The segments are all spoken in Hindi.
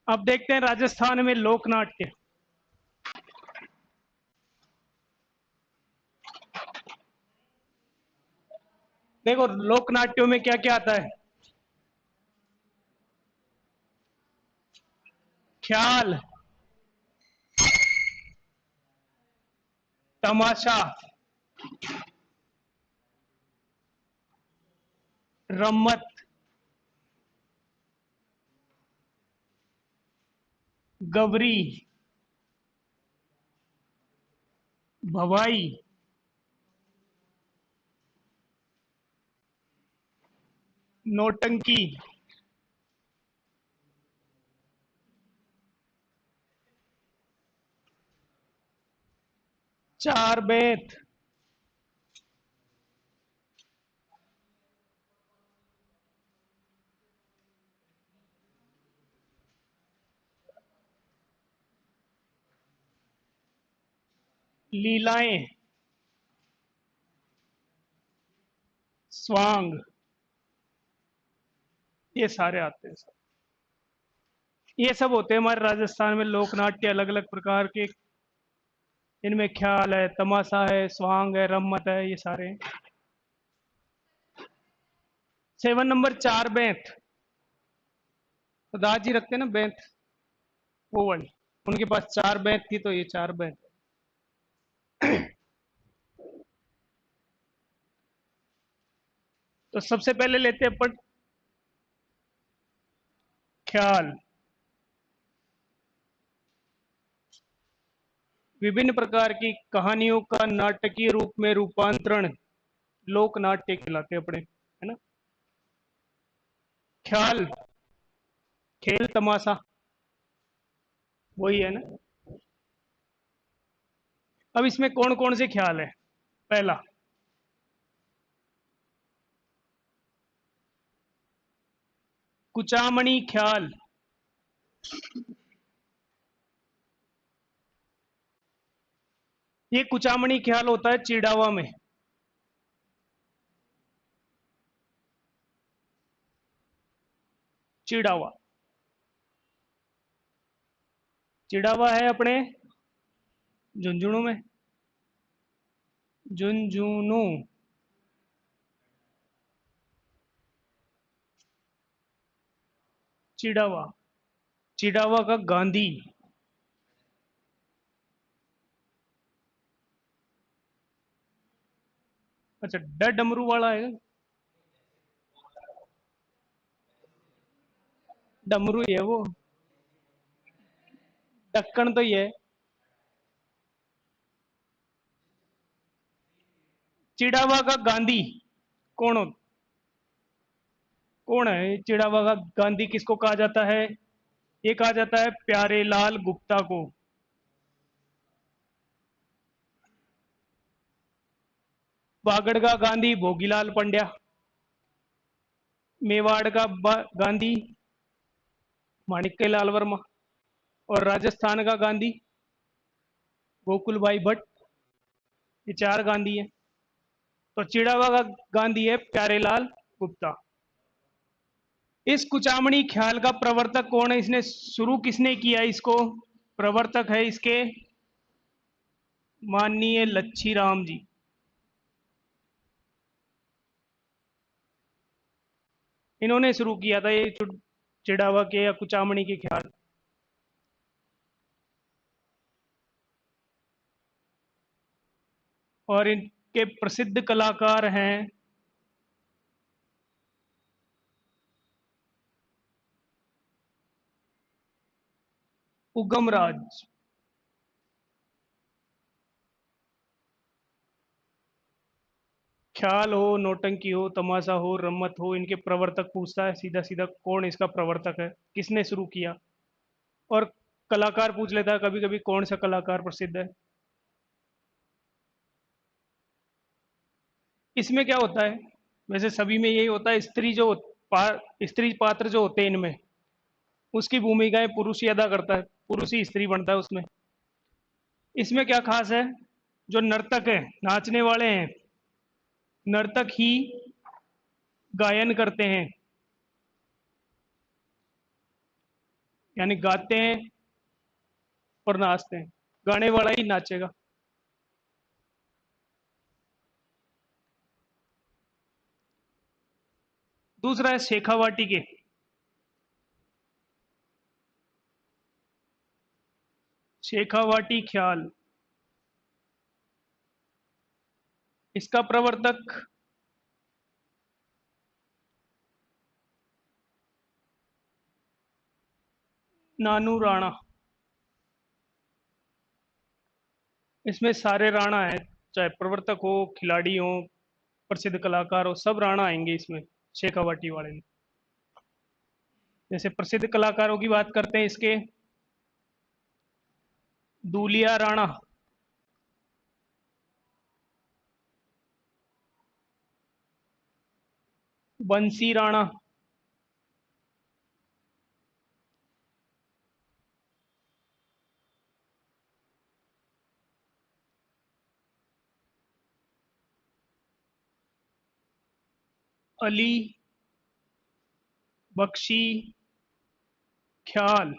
अब देखते हैं राजस्थान में लोक नाट्य। देखो लोक नाट्यों में क्या क्या आता है। ख्याल, तमाशा, रम्मत, गवरी, भवाई, नौटंकी, चार बेत, लीलाएं, स्वांग, ये सारे आते हैं सब। ये सब होते हैं हमारे राजस्थान में लोक नाट्य अलग अलग प्रकार के। इनमें ख्याल है, तमाशा है, स्वांग है, रम्मत है, ये सारे हैं। 7 नंबर चार बेंत। तो दादाजी रखते हैं ना बेंत, वो वाली। उनके पास चार बेंत थी तो ये चार बेंत। तो सबसे पहले लेते हैं अपन ख्याल। विभिन्न प्रकार की कहानियों का नाटकीय रूप में रूपांतरण लोक नाट्य कहलाते हैं अपने, है ना। ख्याल, खेल तमाशा, वही है ना। अब इसमें कौन कौन से ख्याल है। पहला, कुचामणी ख्याल। ये कुचामणी ख्याल होता है चिड़ावा में। चिड़ावा, चिड़ावा है अपने झुंझुनू में। झुंझुनू, चिड़ावा, चिड़ावा का गांधी। अच्छा, डमरू वाला है। डमरू ही है वो। ढक्कन तो ये है। चिड़ावा का गांधी कौन हो, कौन है चिड़ावा का गांधी? किसको कहा जाता है? ये कहा जाता है प्यारे लाल गुप्ता को। बागड़ का गांधी भोगीलाल पंड्या। मेवाड़ का गांधी माणिक्य लाल वर्मा। और राजस्थान का गांधी गोकुल भाई भट्ट। ये चार गांधी है। तो चिड़ावा का गांधी है प्यारेलाल गुप्ता। इस कुचामणी ख्याल का प्रवर्तक कौन है? इसने शुरू किसने किया इसको? प्रवर्तक है इसके माननीय लच्छी राम जी। इन्होंने शुरू किया था ये चिड़ावा के या कुचामणी के ख्याल। और इनके प्रसिद्ध कलाकार हैं उगम राज। ख्याल हो, नौटंकी हो, तमाशा हो, रम्मत हो, इनके प्रवर्तक पूछता है सीधा सीधा कौन इसका प्रवर्तक है, किसने शुरू किया। और कलाकार पूछ लेता है कभी कभी कौन सा कलाकार प्रसिद्ध है। इसमें क्या होता है, वैसे सभी में यही होता है, स्त्री जो स्त्री पात्र जो होते हैं इनमें, उसकी भूमिकाएं पुरुष ही अदा करता है, पुरुष ही स्त्री बनता है उसमें। इसमें क्या खास है, जो नर्तक है, नाचने वाले हैं, नर्तक ही गायन करते हैं। यानी गाते हैं और नाचते हैं, गाने वाला ही नाचेगा। दूसरा है शेखावाटी के। शेखावाटी ख्याल, इसका प्रवर्तक नानू राणा। इसमें सारे राणा है, चाहे प्रवर्तक हो, खिलाड़ी हो, प्रसिद्ध कलाकार हो, सब राणा आएंगे इसमें शेखावाटी वाले में। जैसे प्रसिद्ध कलाकारों की बात करते हैं इसके, दूलिया राणा, बंसी राणा, अली बख्शी ख्याल,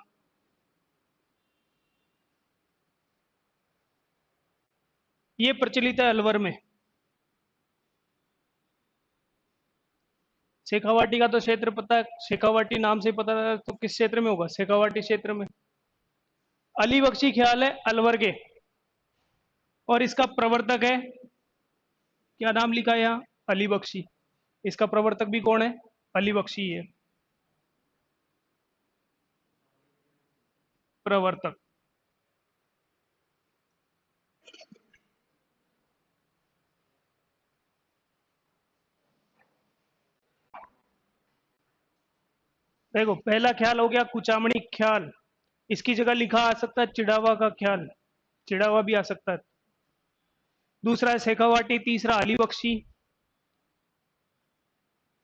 ये प्रचलित है अलवर में। शेखावाटी का तो क्षेत्र पता है, शेखावाटी नाम से पता है, तो किस क्षेत्र में होगा? शेखावाटी क्षेत्र में। अली बख्शी ख्याल है अलवर के, और इसका प्रवर्तक है, क्या नाम लिखा है यहाँ? अली बख्शी। इसका प्रवर्तक भी कौन है? अली बख्शी है प्रवर्तक। देखो, पहला ख्याल हो गया कुचामणी ख्याल, इसकी जगह लिखा आ सकता है चिड़ावा का ख्याल, चिड़ावा भी आ सकता है। दूसरा है शेखावाटी, तीसरा अली बख्शी।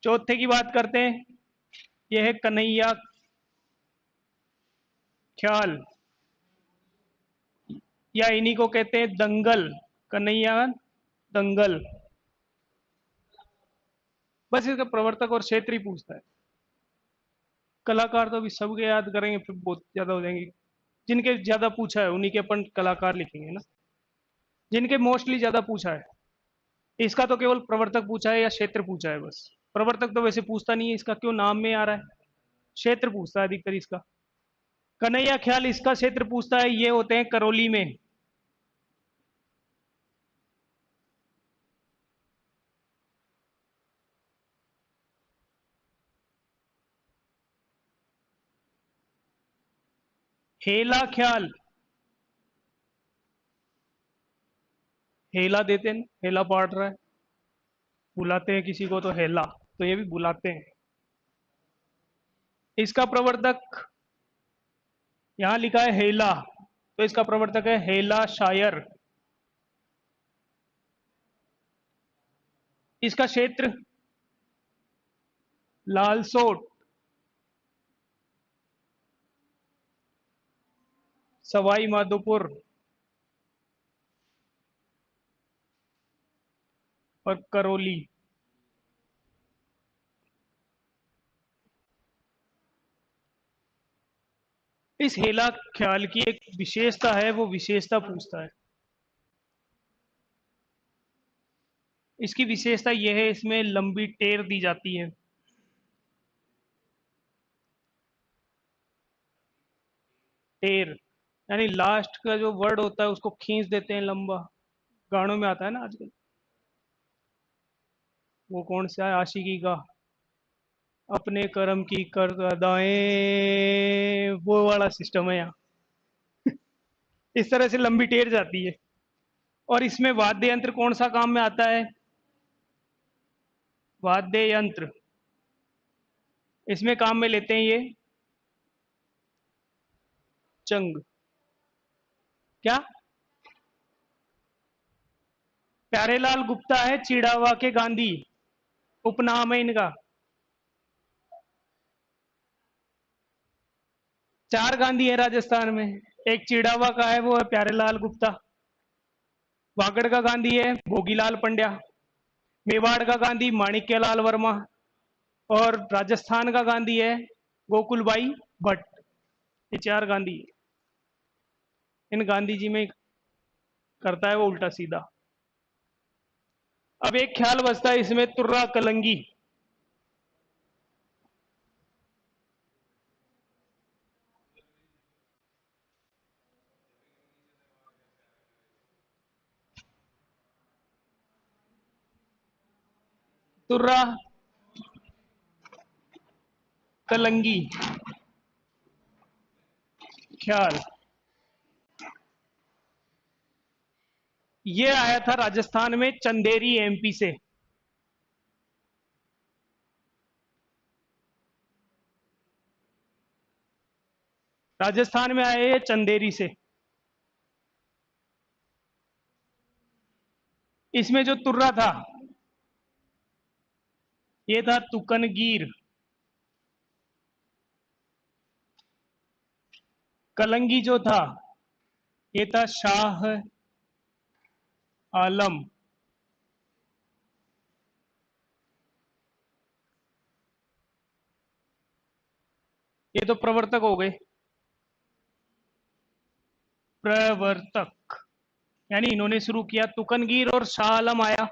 चौथे की बात करते हैं, यह है कन्हैया ख्याल, या इन्हीं को कहते हैं दंगल, कन्हैया दंगल। बस इसका प्रवर्तक और क्षेत्र ही पूछता है। कलाकार तो अभी सबके याद करेंगे फिर बहुत ज्यादा हो जाएंगे, जिनके ज्यादा पूछा है उन्हीं के अपन कलाकार लिखेंगे ना, जिनके मोस्टली ज्यादा पूछा है। इसका तो केवल प्रवर्तक पूछा है या क्षेत्र पूछा है बस। प्रवर्तक तो वैसे पूछता नहीं है, इसका क्यों नाम में आ रहा है, क्षेत्र पूछता है अधिकतर इसका। कन्हैया ख्याल इसका क्षेत्र पूछता है, ये होते हैं करौली में। हेला ख्याल, हेला देते हैं, हेला पाट रहा है, बुलाते हैं किसी को तो हेला, तो ये भी बुलाते हैं। इसका प्रवर्तक यहां लिखा है हेला, तो इसका प्रवर्तक है हेला शायर। इसका क्षेत्र लालसोट, सवाई माधोपुर और करौली। इस हेला ख्याल की एक विशेषता है, वो विशेषता पूछता है। इसकी विशेषता यह है, इसमें लंबी टेर दी जाती है। टेर यानी लास्ट का जो वर्ड होता है उसको खींच देते हैं लंबा, गानों में आता है ना आजकल, वो कौन सा है आशिकी का, अपने कर्म की कर अदाएं, वो वाला सिस्टम है यहाँ। इस तरह से लंबी टेर जाती है। और इसमें वाद्य यंत्र कौन सा काम में आता है? वाद्य यंत्र इसमें काम में लेते हैं ये चंग। क्या? प्यारेलाल गुप्ता है चिड़ावा के गांधी, उपनाम है इनका। चार गांधी है राजस्थान में, एक चिड़ावा का है वो है प्यारेलाल गुप्ता, वागड़ का गांधी है भोगीलाल पंड्या, मेवाड़ का गांधी माणिक्यलाल वर्मा, और राजस्थान का गांधी है गोकुलबाई भट्ट। ये 4 गांधी है। इन गांधी जी में करता है वो उल्टा सीधा। अब एक ख्याल बचता है इसमें, तुर्रा कलंगी। तुर्रा कलंगी ख्याल, ये आया था राजस्थान में चंदेरी एमपी से। राजस्थान में आए ये चंदेरी से। इसमें जो तुर्रा था ये था तुकनगीर। कलंगी जो था ये था शाह आलम। ये तो प्रवर्तक हो गए, प्रवर्तक, यानी इन्होंने शुरू किया। तुकनगीर और शाह आलम आया,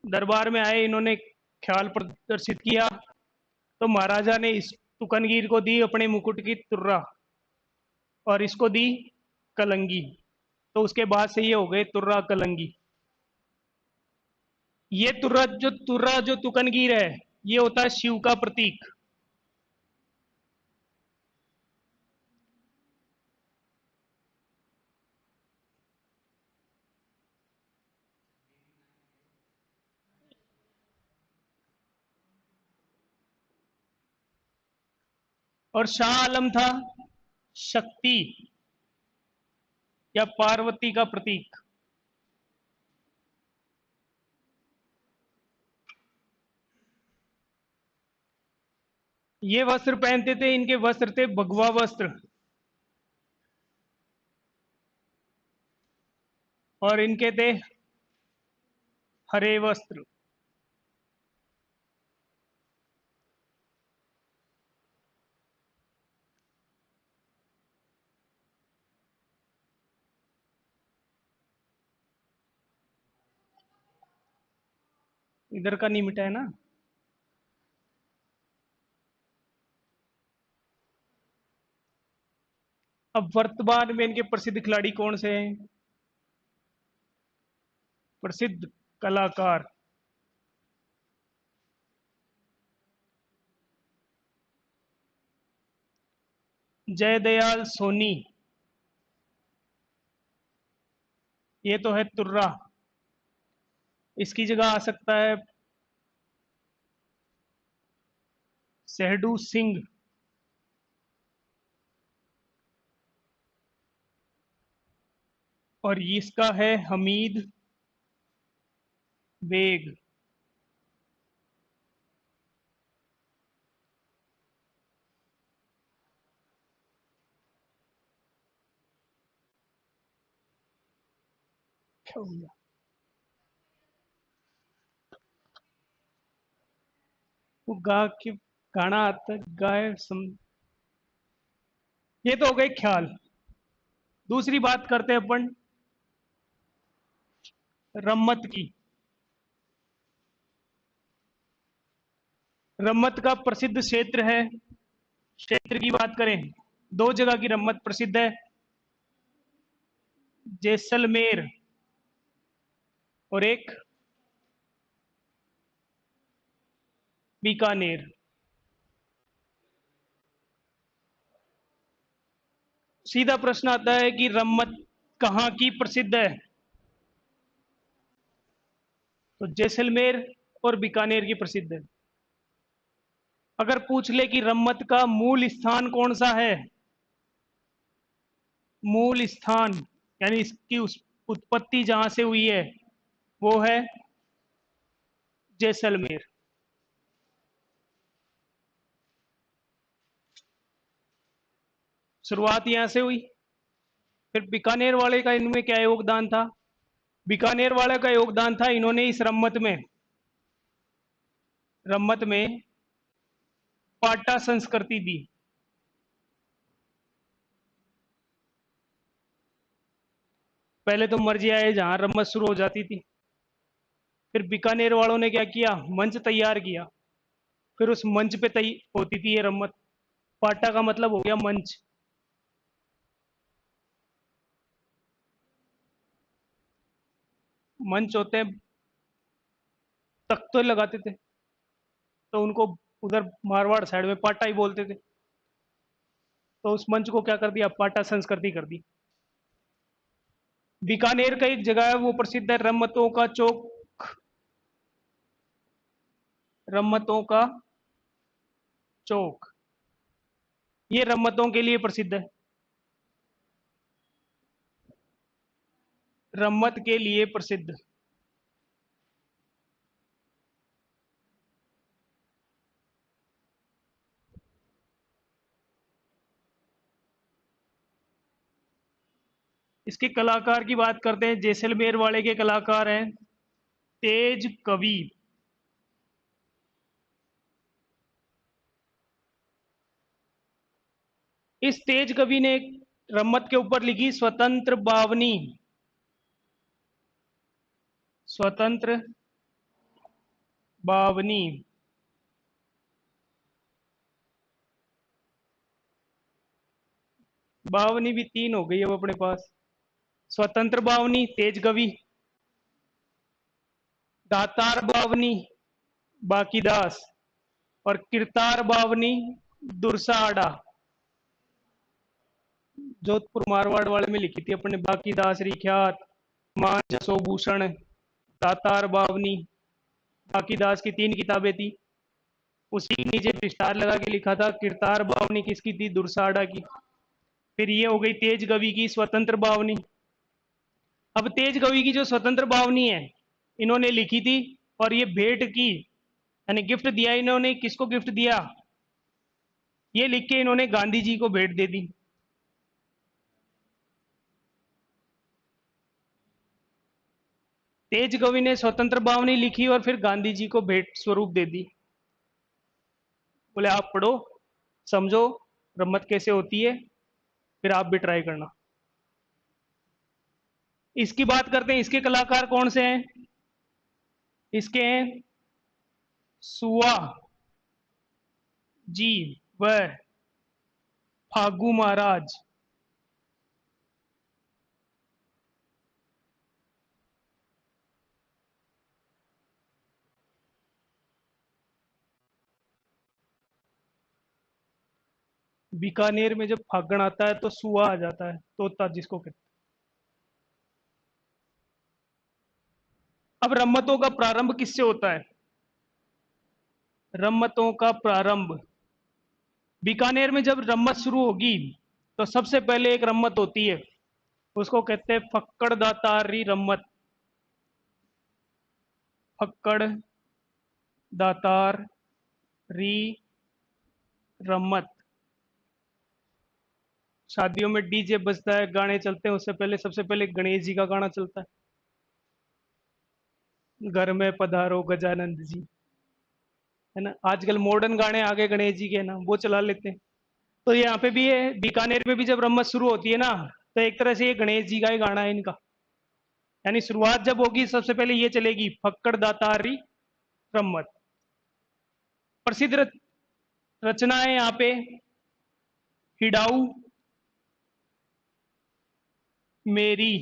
दरबार में आए, इन्होंने ख्याल प्रदर्शित किया, तो महाराजा ने इस तुकनगीर को दी अपने मुकुट की तुर्रा और इसको दी कलंगी। तो उसके बाद से ये हो गए तुर्रा कलंगी। ये तुर्रा जो तुकनगीर है ये होता है शिव का प्रतीक। और शाह आलम था शक्ति या पार्वती का प्रतीक। ये वस्त्र पहनते थे, इनके वस्त्र थे भगवा वस्त्र, और इनके थे हरे वस्त्र। इधर का नहीं मिटा है ना। अब वर्तमान में इनके प्रसिद्ध खिलाड़ी कौन से हैं? प्रसिद्ध कलाकार, जयदयाल सोनी, ये तो है तुर्रा। इसकी जगह आ सकता है सहडू सिंह, और इसका है हमीद बेग। क्या हो गया? वो गा के गाना आता गाय ये तो हो गए ख्याल। दूसरी बात करते हैं अपन रम्मत की। रम्मत का प्रसिद्ध क्षेत्र है, क्षेत्र की बात करें, दो जगह की रम्मत प्रसिद्ध है, जैसलमेर और एक बीकानेर। सीधा प्रश्न आता है कि रम्मत कहाँ की प्रसिद्ध है, तो जैसलमेर और बीकानेर की प्रसिद्ध है। अगर पूछ ले कि रम्मत का मूल स्थान कौन सा है, मूल स्थान यानी इसकी उस उत्पत्ति जहां से हुई है वो है जैसलमेर। शुरुआत यहां से हुई। फिर बीकानेर वाले का इनमें क्या योगदान था? बीकानेर वाले का योगदान था, इन्होंने इस रम्मत में पाटा संस्कृति दी। पहले तो मर्जी आए जहां रम्मत शुरू हो जाती थी। फिर बीकानेर वालों ने क्या किया, मंच तैयार किया। फिर उस मंच पे तय होती थी ये रम्मत। पाटा का मतलब हो गया मंच। मंच होते हैं, तख्ते लगाते थे, तो उनको उधर मारवाड़ साइड में पाटा ही बोलते थे। तो उस मंच को क्या कर दिया, पाटा संस्कृति कर दी। बीकानेर का एक जगह है वो प्रसिद्ध है, रम्मतों का चौक। रम्मतों का चौक, ये रम्मतों के लिए प्रसिद्ध है। रम्मत के लिए प्रसिद्ध। इसके कलाकार की बात करते हैं, जैसलमेर वाले के कलाकार हैं तेज कवि। इस तेज कवि ने एक रम्मत के ऊपर लिखी स्वतंत्र बावनी। स्वतंत्र बावनी। बावनी भी तीन हो गई अब अपने पास। स्वतंत्र बावनी तेज कवि, दातार बावनी बाकीदास, और किरतार बावनी दुर्साड़ा। जोधपुर मारवाड़ वाले में लिखी थी अपने बाकीदास री ख्यात, मान जसो भूषण, दातार बावनी। बाकीदास की तीन किताबें थी। उसी के नीचे विस्तार लगा के लिखा था किरतार बावनी किसकी थी, दुर्साड़ा की। फिर ये हो गई तेज कवि की स्वतंत्र बावनी। अब तेज कवि की जो स्वतंत्र बावनी है इन्होंने लिखी थी, और ये भेंट की, यानी गिफ्ट दिया। इन्होंने किसको गिफ्ट दिया, ये लिख के इन्होंने गांधी जी को भेंट दे दी। तेज कवि ने स्वतंत्र बावनी लिखी और फिर गांधी जी को भेंट स्वरूप दे दी। बोले आप पढ़ो, समझो रम्मत कैसे होती है, फिर आप भी ट्राई करना। इसकी बात करते हैं, इसके कलाकार कौन से हैं। इसके हैं सुआ जी व फागू महाराज। बीकानेर में जब फागण आता है तो सुआ आ जाता है, तोता जिसको कहते हैं। अब रम्मतों का प्रारंभ किससे होता है। रम्मतों का प्रारंभ, बीकानेर में जब रम्मत शुरू होगी तो सबसे पहले एक रम्मत होती है, उसको कहते हैं फक्कड़ दातारी रम्मत। फक्कड़ दातार री रम्मत। शादियों में डीजे बजता है, गाने चलते हैं, उससे पहले सबसे पहले गणेश जी का गाना चलता है, घर में पधारो गजानंद जी, है ना। आजकल मॉडर्न गाने आ गए गणेश जी के ना, वो चला लेते हैं। तो यहाँ पे भी है, बीकानेर में भी जब रम्मत शुरू होती है ना, तो एक तरह से ये गणेश जी का ही गाना है इनका। यानी शुरुआत जब होगी सबसे पहले ये चलेगी फक्कड़ दातारी रम्मत। प्रसिद्ध रचना है यहाँ पे हिडाऊ मेरी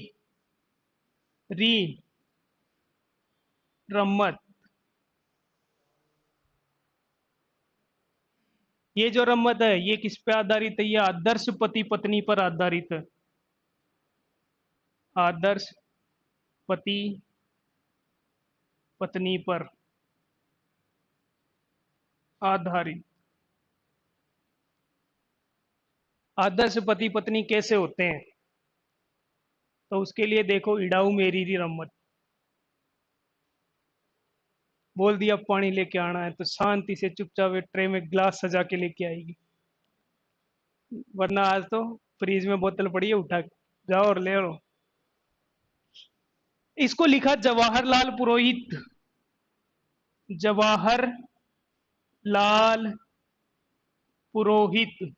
री रम्मत। ये जो रम्मत है ये किस पे आधारित है, ये आदर्श पति पत्नी पर आधारित है। आदर्श पति पत्नी पर आधारित। आदर्श पति पत्नी कैसे होते हैं, तो उसके लिए देखो इडाऊ मेरी री रम्मत। बोल दिया पानी लेके आना है तो शांति से चुपचाप ट्रे में ग्लास सजा के लेके आएगी, वरना आज तो फ्रीज में बोतल पड़ी है, उठा के जाओ और ले लो। इसको लिखा जवाहरलाल पुरोहित। जवाहर लाल पुरोहित।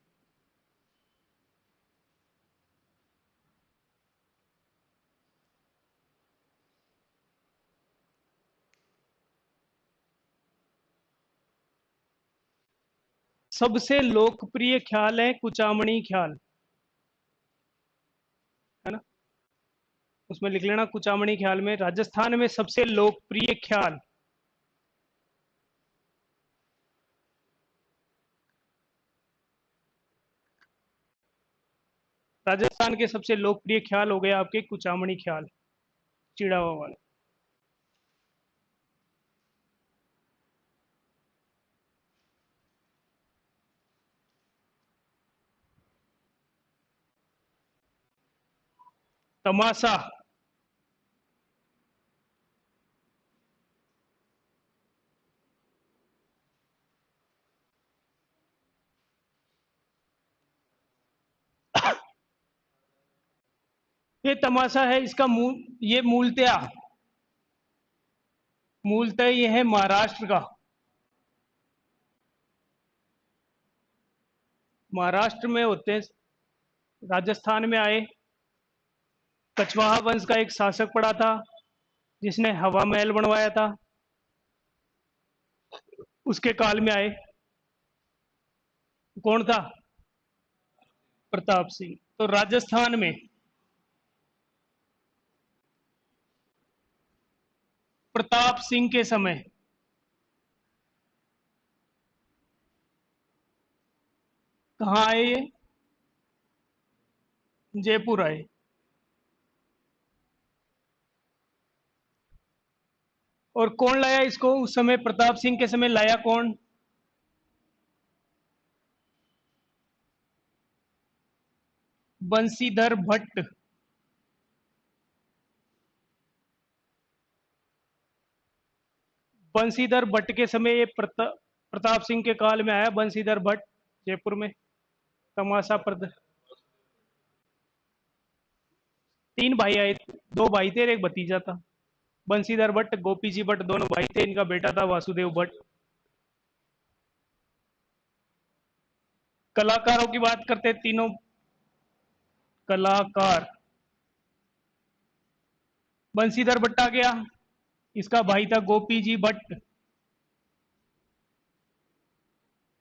सबसे लोकप्रिय ख्याल है कुचामणी ख्याल, है ना। उसमें लिख लेना कुचामणी ख्याल में राजस्थान में सबसे लोकप्रिय ख्याल। राजस्थान के सबसे लोकप्रिय ख्याल हो गए आपके कुचामणी ख्याल, चिड़ावा वाला। तमाशा। ये तमाशा है, इसका मूल, ये मूलतः ये है महाराष्ट्र का। महाराष्ट्र में होते हैं, राजस्थान में आए। कछवाहा वंश का एक शासक पड़ा था जिसने हवा महल बनवाया था, उसके काल में आए। कौन था? प्रताप सिंह। तो राजस्थान में प्रताप सिंह के समय कहाँ आए ये? जयपुर आए। और कौन लाया इसको उस समय? प्रताप सिंह के समय लाया कौन? बंशीधर भट्ट। बंशीधर भट्ट के समय ये प्रताप सिंह के काल में आया बंशीधर भट्ट जयपुर में। तमाशा प्रद तीन भाई आए, दो भाई थे और एक भतीजा था। बंशीधर भट्ट, गोपी जी भट्ट दोनों भाई थे, इनका बेटा था वासुदेव भट्ट। कलाकारों की बात करते, तीनों कलाकार। बंशीधर भट्ट आ गया, इसका भाई था गोपी जी भट्ट,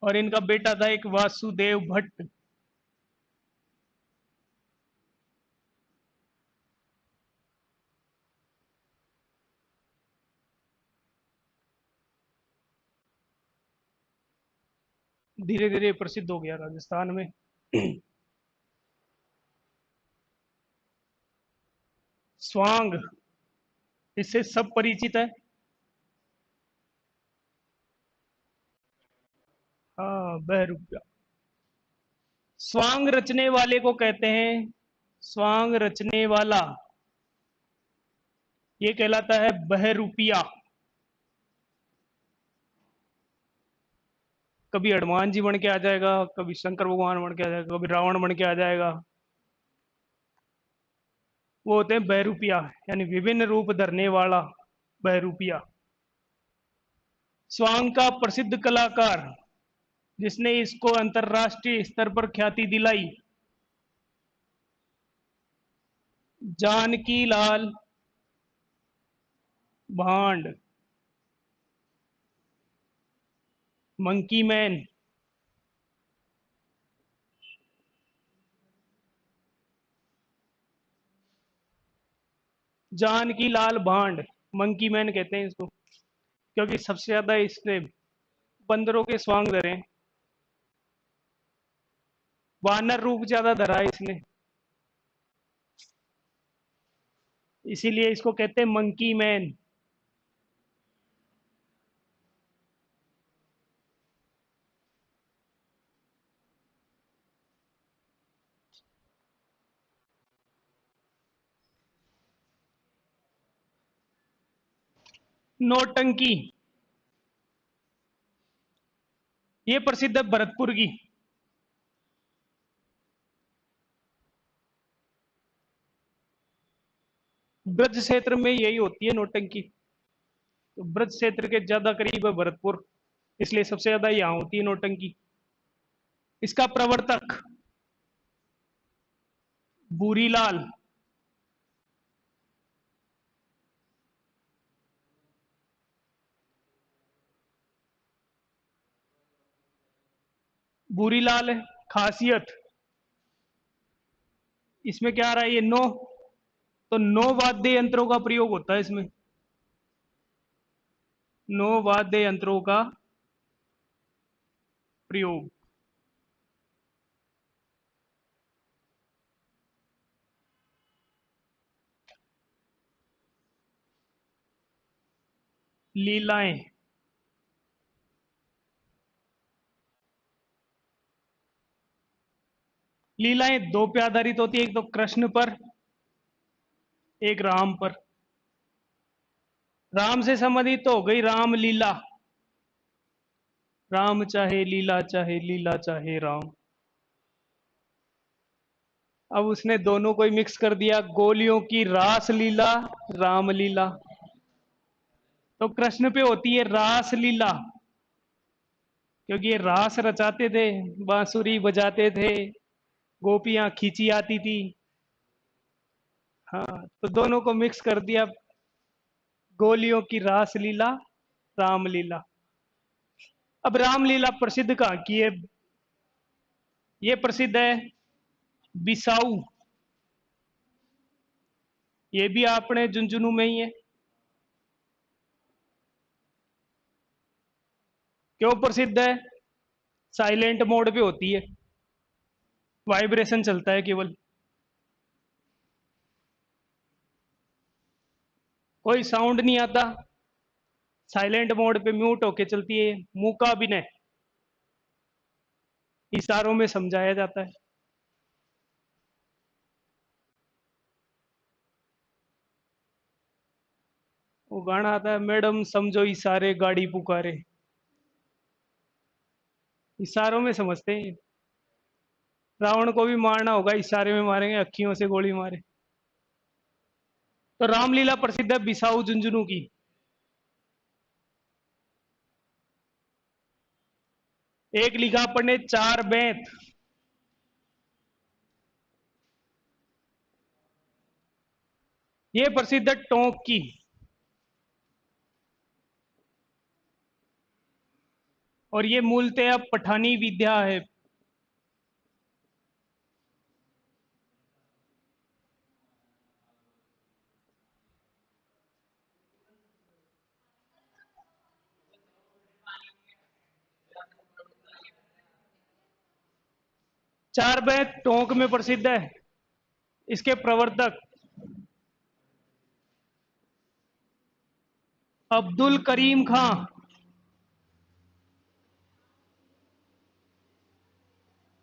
और इनका बेटा था एक वासुदेव भट्ट। धीरे धीरे प्रसिद्ध हो गया राजस्थान में। स्वांग, इससे सब परिचित है। हाँ, बहरूपिया। स्वांग रचने वाले को कहते हैं, स्वांग रचने वाला ये कहलाता है बहरूपिया। कभी हनुमान जी बन के आ जाएगा, कभी शंकर भगवान बन के आ जाएगा, कभी रावण बन के आ जाएगा। वो होते हैं बहरूपिया, यानी विभिन्न रूप धरने वाला बहरूपिया। स्वांग का प्रसिद्ध कलाकार जिसने इसको अंतरराष्ट्रीय स्तर पर ख्याति दिलाई, जानकी लाल भांड, मंकी मैन। जानकी लाल भांड, मंकी मैन कहते हैं इसको, क्योंकि सबसे ज्यादा इसने बंदरों के स्वांग धरे, वानर रूप ज्यादा धरा है इसने, इसीलिए इसको कहते हैं मंकी मैन। नौटंकी, ये प्रसिद्ध है भरतपुर की। ब्रज क्षेत्र में यही होती है नौटंकी, तो ब्रज क्षेत्र के ज्यादा करीब है भरतपुर, इसलिए सबसे ज्यादा यहां होती है नौटंकी। इसका प्रवर्तक बूरीलाल। बुरी लाल है। खासियत इसमें क्या आ रहा है, ये नो, तो नो वाद्य यंत्रों का प्रयोग होता है इसमें, नो वाद्य यंत्रों का प्रयोग। लीलाएं, लीलाएं दो पे आधारित होती है, एक तो कृष्ण पर, एक राम पर। राम से संबंधित तो हो गई राम लीला, राम चाहे लीला, चाहे लीला चाहे राम। अब उसने दोनों को ही मिक्स कर दिया, गोलियों की रास लीला, राम लीला। तो कृष्ण पे होती है रास लीला, क्योंकि ये रास रचाते थे, बांसुरी बजाते थे, गोपियां खींची आती थी। हाँ, तो दोनों को मिक्स कर दिया, गोलियों की रास लीला, रामलीला। अब रामलीला प्रसिद्ध कहाँ की है? ये प्रसिद्ध है बिसाऊ, ये भी आपने झुंझुनू में ही है। क्यों प्रसिद्ध है? साइलेंट मोड पे होती है, वाइब्रेशन चलता है केवल, कोई साउंड नहीं आता, साइलेंट मोड पे म्यूट होके चलती है, मुकाबिने इशारों में समझाया जाता है। वो गाना आता है, मैडम समझो इशारे गाड़ी पुकारे, इशारों में समझते हैं। रावण को भी मारना होगा, इशारे में मारेंगे, अखियों से गोली मारे। तो रामलीला प्रसिद्ध है बिसाऊ झुंझुनू की। एक लिखा पढ़ने चार बैंत, ये प्रसिद्ध है टोंक की। और ये मूलतः पठानी विद्या है। चार बैंत टोंक में प्रसिद्ध है। इसके प्रवर्तक अब्दुल करीम खां,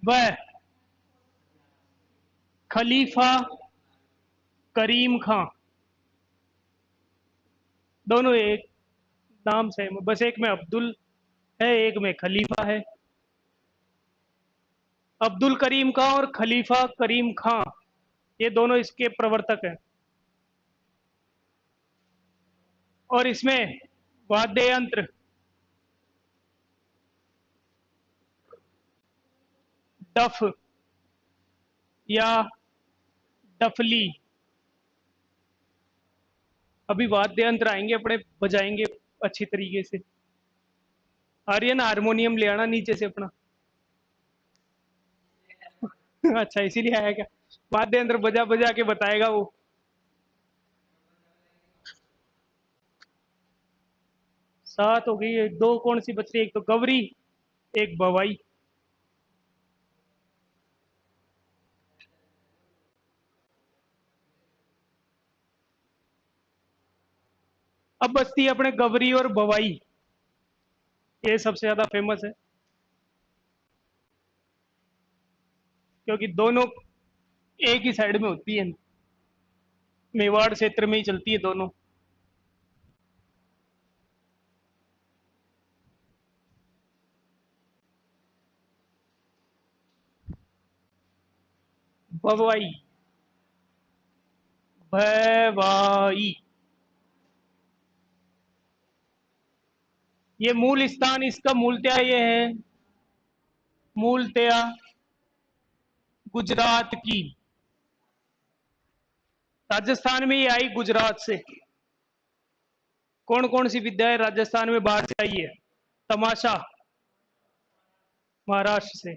वह खलीफा करीम खां, दोनों एक नाम से, बस एक में अब्दुल है, एक में खलीफा है। अब्दुल करीम खां और खलीफा करीम खां, ये दोनों इसके प्रवर्तक हैं। और इसमें वाद्य यंत्र डफ या डफली, अभी वाद्य यंत्र आएंगे अपने, बजाएंगे अच्छी तरीके से। आर्यन हारमोनियम ले आना नीचे से अपना। अच्छा, इसीलिए आया क्या? वाद्य यंत्र बजा बजा के बताएगा वो। सात हो गई है, दो कौन सी बच रही है? एक तो गवरी, एक बवाई। अब बचती है अपने गवरी और बवाई, ये सबसे ज्यादा फेमस है, क्योंकि दोनों एक ही साइड में होती है, मेवाड़ क्षेत्र में ही चलती है दोनों। बवाई, भवाई, ये मूल स्थान इसका मूलतया ये है, मूलतया गुजरात की, राजस्थान में ये आई गुजरात से। कौन कौन सी विद्याएं राजस्थान में बाहर से आई है? तमाशा, महाराष्ट्र से।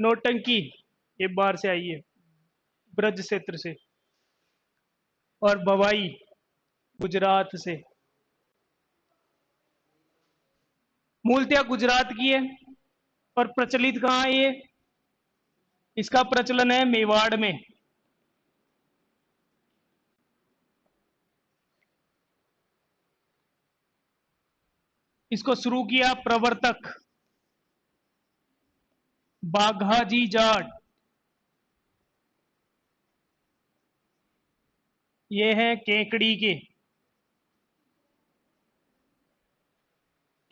नौटंकी ये बाहर से आई है, ब्रज क्षेत्र से। और भवाई गुजरात से। मूलतः गुजरात की है और प्रचलित कहाँ है ये? इसका प्रचलन है मेवाड़ में। इसको शुरू किया प्रवर्तक बाघाजी जाट। ये है केकड़ी के।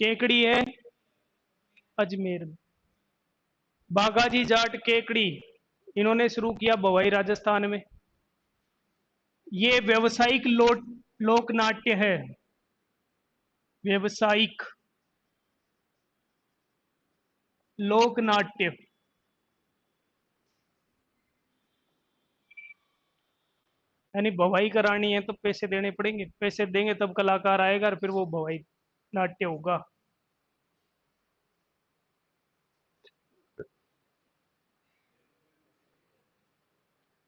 केकड़ी है अजमेर में। बाघाजी जाट केकड़ी, इन्होंने शुरू किया भवाई राजस्थान में। ये व्यवसायिक लोक नाट्य है। व्यवसायिक लोक नाट्य। यानी भवाई करानी है तो पैसे देने पड़ेंगे, पैसे देंगे तब कलाकार आएगा और फिर वो भवाई नाट्य होगा।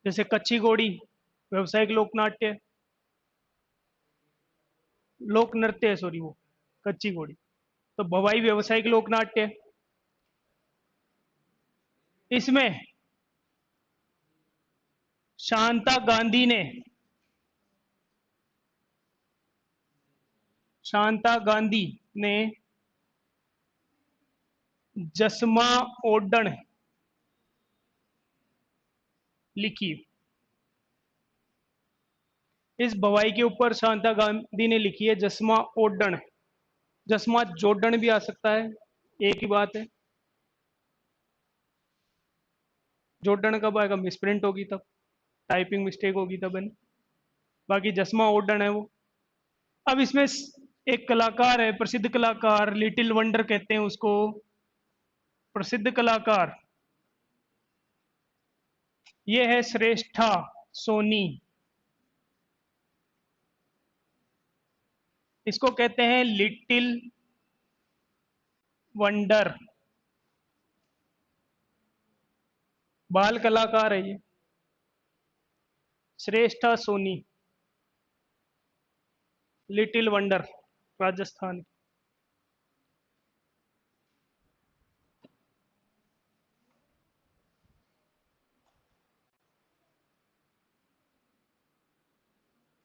जैसे कच्ची घोड़ी व्यवसायिक लोक नाट्य, लोक नृत्य है, सॉरी वो कच्ची घोड़ी। तो भवाई व्यवसायिक लोक नाट्य। इसमें शांता गांधी ने, शांता गांधी ने जसमा ओडण लिखी। इस भवाई के ऊपर शांता गांधी ने लिखी है जसमा ओडण। जसमा जोडण भी आ सकता है, एक ही बात है। जोडण कब आएगा? मिसप्रिंट होगी तब, टाइपिंग मिस्टेक होगी तब है ना। बाकी जसमा ओडण है वो। अब इसमें एक कलाकार है, प्रसिद्ध कलाकार, लिटिल वंडर कहते हैं उसको। प्रसिद्ध कलाकार ये है श्रेष्ठा सोनी। इसको कहते हैं लिटिल वंडर। बाल कलाकार है ये, श्रेष्ठा सोनी, लिटिल वंडर, राजस्थान।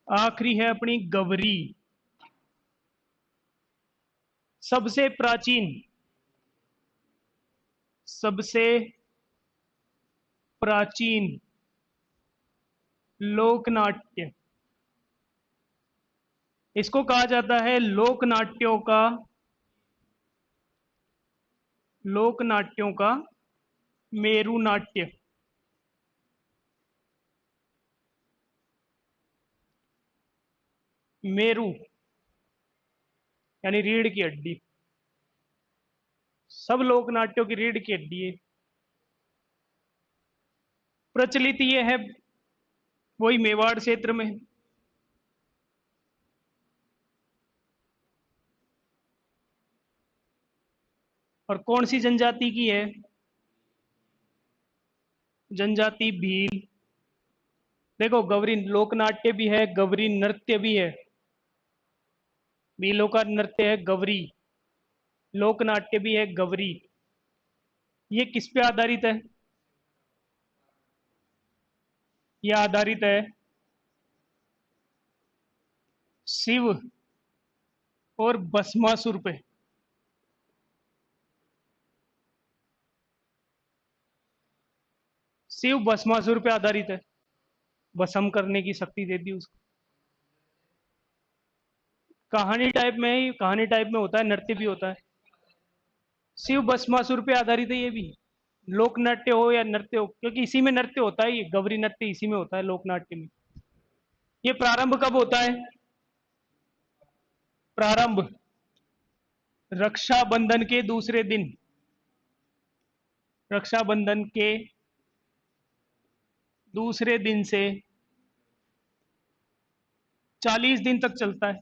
आखिरी है अपनी गवरी। सबसे प्राचीन, सबसे प्राचीन लोकनाट्य। इसको कहा जाता है लोकनाट्यों का, लोकनाट्यों का मेरु नाट्य। मेरु यानी रीढ़ की हड्डी। सब लोकनाट्यों की रीढ़ की हड्डी है। प्रचलित ये है वही मेवाड़ क्षेत्र में। और कौन सी जनजाति की है? जनजाति भील। देखो गौरी लोकनाट्य भी है, गौरी नृत्य भी है। भीलों का नृत्य है गौरी, लोकनाट्य भी है गौरी। ये किस पे आधारित है? ये आधारित है शिव और भस्मासुर पे। शिव भस्मासुर पे आधारित है। भस्म करने की शक्ति दे दी उसको। कहानी टाइप में ही, कहानी टाइप में होता है, नृत्य भी होता है। शिव भस्मासुर पे आधारित है ये भी। लोक नाट्य हो या नृत्य हो, क्योंकि इसी में नृत्य होता है, ये गौरी नृत्य इसी में होता है, लोकनाट्य में। ये प्रारंभ कब होता है? प्रारंभ रक्षाबंधन के दूसरे दिन। रक्षाबंधन के दूसरे दिन से 40 दिन तक चलता है।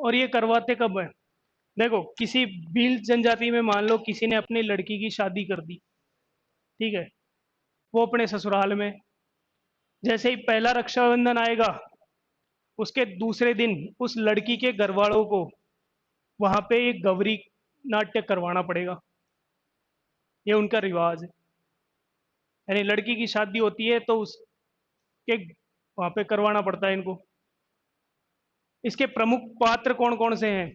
और ये करवाते कब है? देखो, किसी भील जनजाति में मान लो किसी ने अपनी लड़की की शादी कर दी, ठीक है, वो अपने ससुराल में, जैसे ही पहला रक्षाबंधन आएगा उसके दूसरे दिन उस लड़की के घर वालों को वहां पे एक गौरी नाट्य करवाना पड़ेगा। ये उनका रिवाज है। यानी लड़की की शादी होती है तो उसके वहां पे करवाना पड़ता है इनको। इसके प्रमुख पात्र कौन कौन से हैं?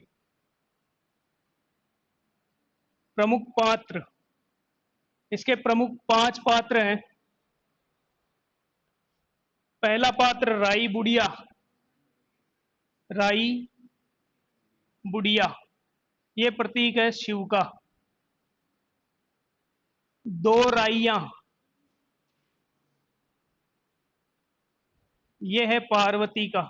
प्रमुख पात्र, इसके प्रमुख 5 पात्र हैं। पहला पात्र राई बुढ़िया। राई बुढ़िया, ये प्रतीक है शिव का। 2 राइयां, ये है पार्वती का।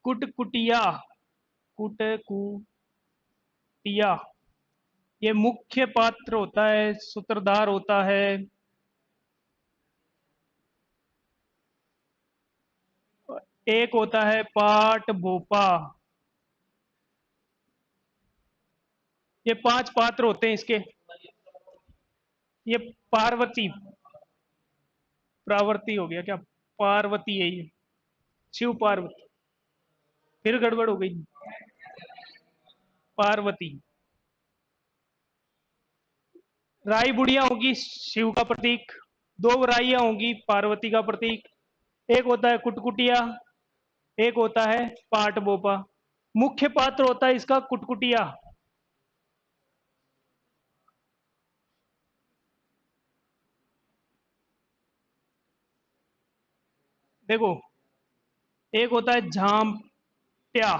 कुटकुटिया, कुटकुटिया, ये मुख्य पात्र होता है, सूत्रधार होता है। एक होता है पाट भोपा। ये 5 पात्र होते हैं इसके। ये पार्वती, प्रावर्ती हो गया क्या? पार्वती है ये, शिव पार्वती। फिर गड़बड़ हो गई। पार्वती। राई बुढ़िया होगी शिव का प्रतीक, 2 राइयां होंगी पार्वती का प्रतीक। एक होता है कुटकुटिया, एक होता है पाट बोपा। मुख्य पात्र होता है इसका कुटकुटिया। देखो, एक होता है झामट्या,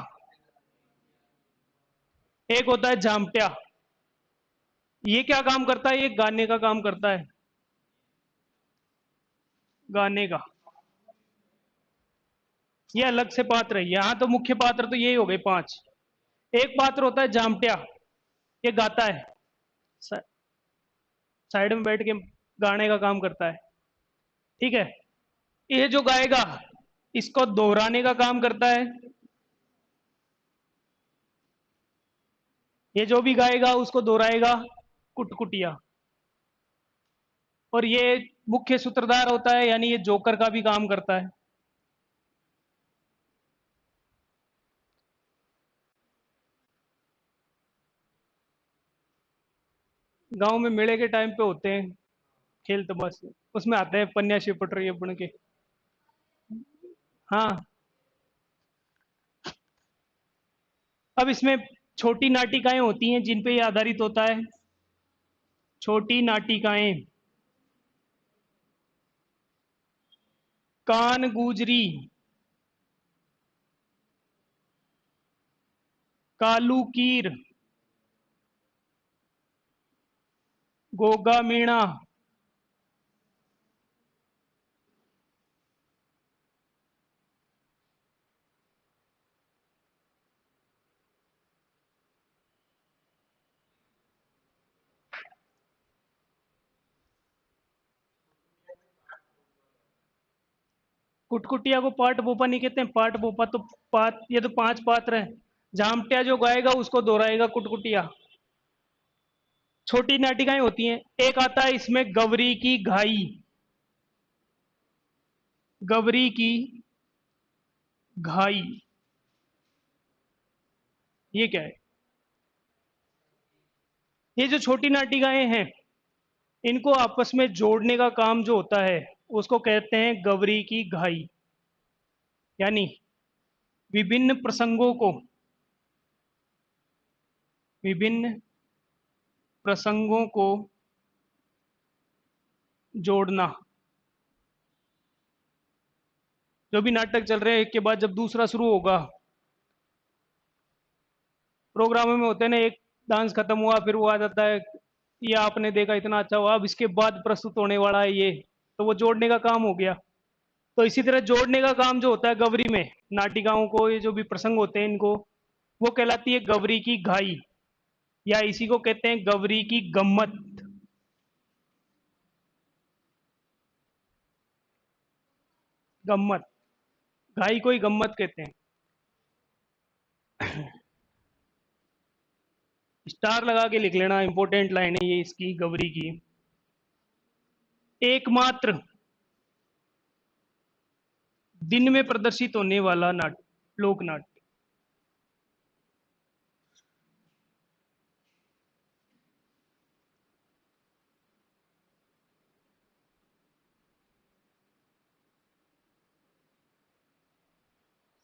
एक होता है झामट्या। ये क्या काम करता है? ये गाने का काम करता है, गाने का। ये अलग से पात्र है। यहां तो मुख्य पात्र तो यही हो गए 5। एक पात्र होता है जामट्या, ये गाता है, सा, साइड में बैठ के गाने का काम करता है, ठीक है। ये जो गाएगा इसको दोहराने का काम करता है। ये जो भी गाएगा उसको दोहराएगा, कुटकुटिया। और ये मुख्य सूत्रधार होता है, यानी ये जोकर का भी काम करता है। गांव में मेले के टाइम पे होते हैं खेल तमाशे, उसमें आते हैं पन्यासी पटरी बन के। हाँ, अब इसमें छोटी नाटिकाएं होती हैं जिन पे ये आधारित होता है। छोटी नाटिकाएं, कान गुजरी, कालू कीर, गोगा मीणा। कुटकुटिया को पाट बोपा नहीं कहते हैं, पाट बोपा तो ये तो 5 पात्र हैं। झामटिया जो गाएगा उसको दोहराएगा कुटकुटिया। छोटी नाटिकाएं होती हैं। एक आता है इसमें गवरी की घाई। गवरी की घाई, ये क्या है? ये जो छोटी नाटिकाएं हैं इनको आपस में जोड़ने का काम जो होता है उसको कहते हैं गवरी की घाई। यानी विभिन्न प्रसंगों को, विभिन्न प्रसंगों को जोड़ना। जो भी नाटक चल रहे हैं एक के बाद जब दूसरा शुरू होगा, प्रोग्रामों में होते हैं ना, एक डांस खत्म हुआ फिर वो आ जाता है, ये आपने देखा इतना अच्छा हुआ, अब इसके बाद प्रस्तुत होने वाला है ये, तो वो जोड़ने का काम हो गया। तो इसी तरह जोड़ने का काम जो होता है गवरी में, नाटिकाओं को, ये जो भी प्रसंग होते हैं इनको, वो कहलाती है गवरी की घाई, या इसी को कहते हैं गवरी की गम्मत। गम्मत, गाय को ही गम्मत कहते हैं। स्टार लगा के लिख लेना, इंपॉर्टेंट लाइन है ये इसकी, गौरी की। एकमात्र दिन में प्रदर्शित होने वाला नाट्य, लोक नाट्य।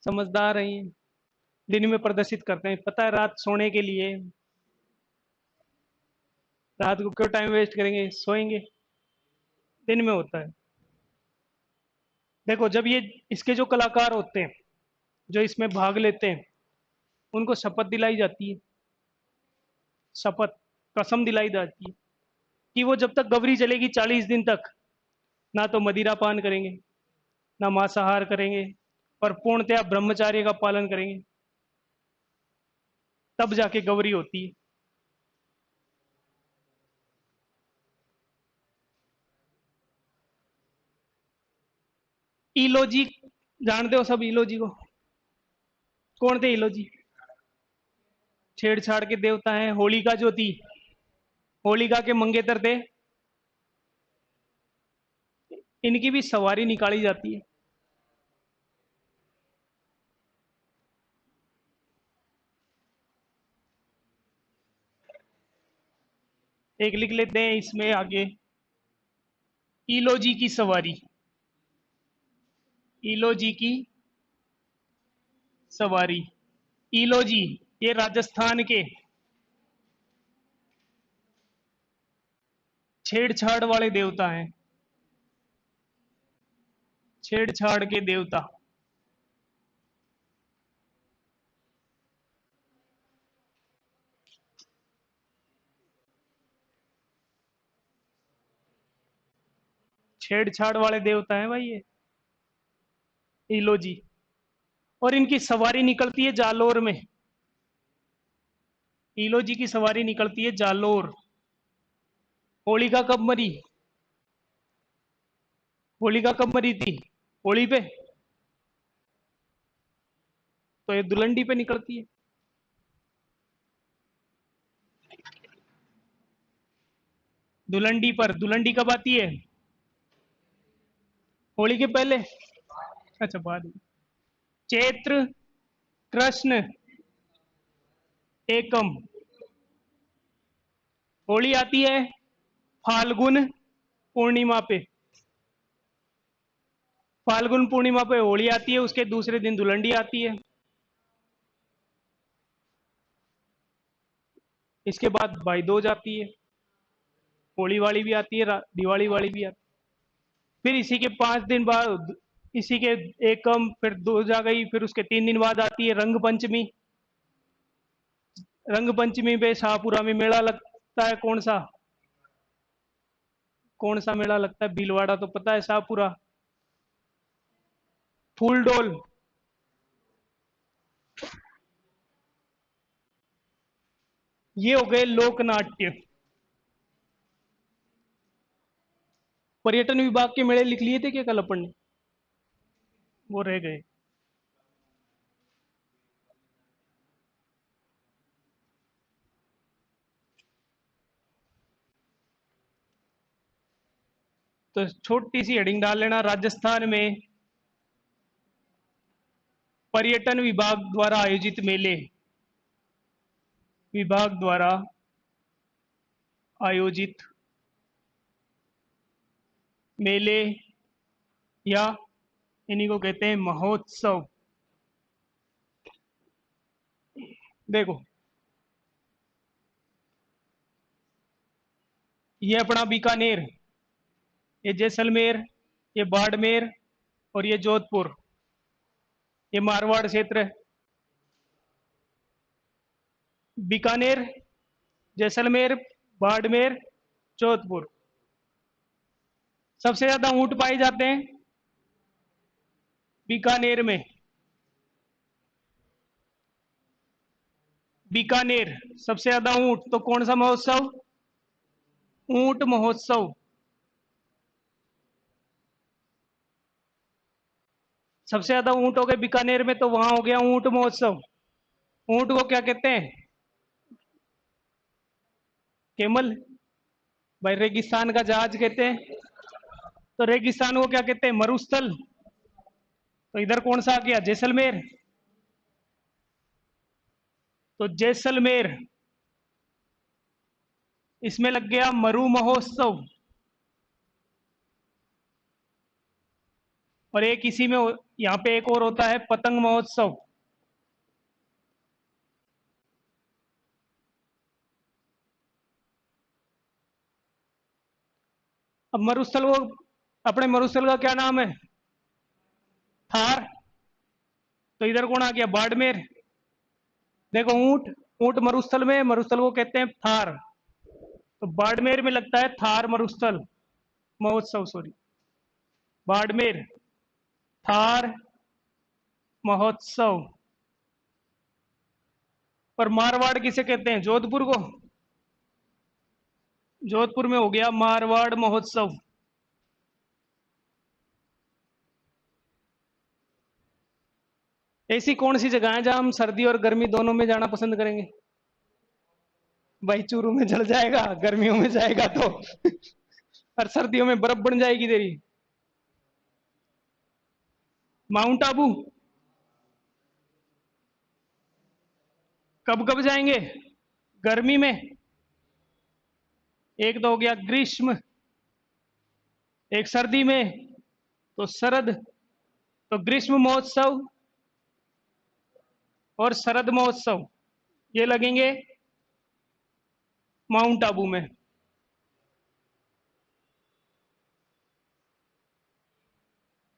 समझदार है ये। दिन में प्रदर्शित करते हैं, पता है रात सोने के लिए। रात को क्यों टाइम वेस्ट करेंगे, सोएंगे। दिन में होता है। देखो, जब ये इसके जो कलाकार होते हैं, जो इसमें भाग लेते हैं, उनको शपथ दिलाई जाती है। शपथ, कसम दिलाई जाती है कि वो जब तक गौरी चलेगी 40 दिन तक ना तो मदिरा पान करेंगे, ना मांसाहार करेंगे, और पूर्णतया ब्रह्मचार्य का पालन करेंगे। तब जाके गौरी होती है। इलोजी जानते हो सब, इलोजी को? कौन थे इलोजी? छेड़छाड़ के देवता हैं। होलिका जो थी, होलिका के मंगेतर थे। इनकी भी सवारी निकाली जाती है। एक लिख लेते हैं इसमें आगे, इलोजी की सवारी। इलोजी की सवारी। इलोजी ये राजस्थान के छेड़छाड़ वाले देवता हैं। छेड़छाड़ के देवता। छेड़छाड़ वाले देवता हैं भाई ये, इलोजी। और इनकी सवारी निकलती है जालोर में। इलोजी की सवारी निकलती है जालोर। होलिका कब मरी? होलिका कब मरी थी? होली पे। तो ये दुलंडी पे निकलती है। दुलंडी पर। दुलंडी कब आती है? होली के पहले। अच्छा, बाद में। चैत्र कृष्ण एकम। होली आती है फाल्गुन पूर्णिमा पे। फाल्गुन पूर्णिमा पे होली आती है, उसके दूसरे दिन दुलंडी आती है। इसके बाद भाई दूज आती है। होली वाली भी आती है, दिवाली वाली भी आती है। फिर इसी के 5 दिन बाद, इसी के एकम, फिर दूज आ गई, फिर उसके 3 दिन बाद आती है रंग पंचमी। रंग पंचमी पे शाहपुरा में मेला लगता है। कौन सा? कौन सा मेला लगता है? भीलवाड़ा तो पता है, शाहपुरा। फूलडोल। ये हो गए लोकनाट्य। पर्यटन विभाग के मेले लिख लिए थे क्या कल अपन ने? वो रह गए। तो छोटी सी हेडिंग डाल लेना, राजस्थान में पर्यटन विभाग द्वारा आयोजित मेले। विभाग द्वारा आयोजित मेले, या इन्हीं को कहते हैं महोत्सव। देखो, ये अपना बीकानेर, ये जैसलमेर, ये बाड़मेर, और ये जोधपुर, ये मारवाड़ क्षेत्र है। बीकानेर, जैसलमेर, बाड़मेर, जोधपुर। सबसे ज्यादा ऊंट पाए जाते हैं बीकानेर में। बीकानेर सबसे ज्यादा ऊंट। तो कौन सा महोत्सव? ऊंट महोत्सव। सबसे ज्यादा ऊंट हो गए बीकानेर में, तो वहां हो गया ऊंट महोत्सव। ऊंट को क्या कहते हैं? केमल। भाई रेगिस्तान का जहाज कहते हैं। तो रेगिस्तान को क्या कहते हैं? मरुस्थल। तो इधर कौन सा आ गया? जैसलमेर। तो जैसलमेर, इसमें लग गया मरु महोत्सव। और एक इसी में यहाँ पे एक और होता है पतंग महोत्सव। अब मरुस्थल को, अपने मरुस्थल का क्या नाम है? थार। तो इधर कौन आ गया? बाड़मेर। देखो ऊंट, ऊंट मरुस्थल में, मरुस्थल को कहते हैं थार। तो बाड़मेर में लगता है थार मरुस्थल महोत्सव, सॉरी, बाड़मेर थार महोत्सव। और मारवाड़ किसे कहते हैं? जोधपुर को। जोधपुर में हो गया मारवाड़ महोत्सव। ऐसी कौन सी जगह है जहां हम सर्दी और गर्मी दोनों में जाना पसंद करेंगे? भाई चूरू में जल जाएगा गर्मियों में जाएगा तो और सर्दियों में बर्फ बन जाएगी तेरी। माउंट आबू। कब कब जाएंगे? गर्मी में। एक तो हो गया ग्रीष्म, एक सर्दी में, तो शरद। तो ग्रीष्म महोत्सव और शरद महोत्सव ये लगेंगे माउंट आबू में।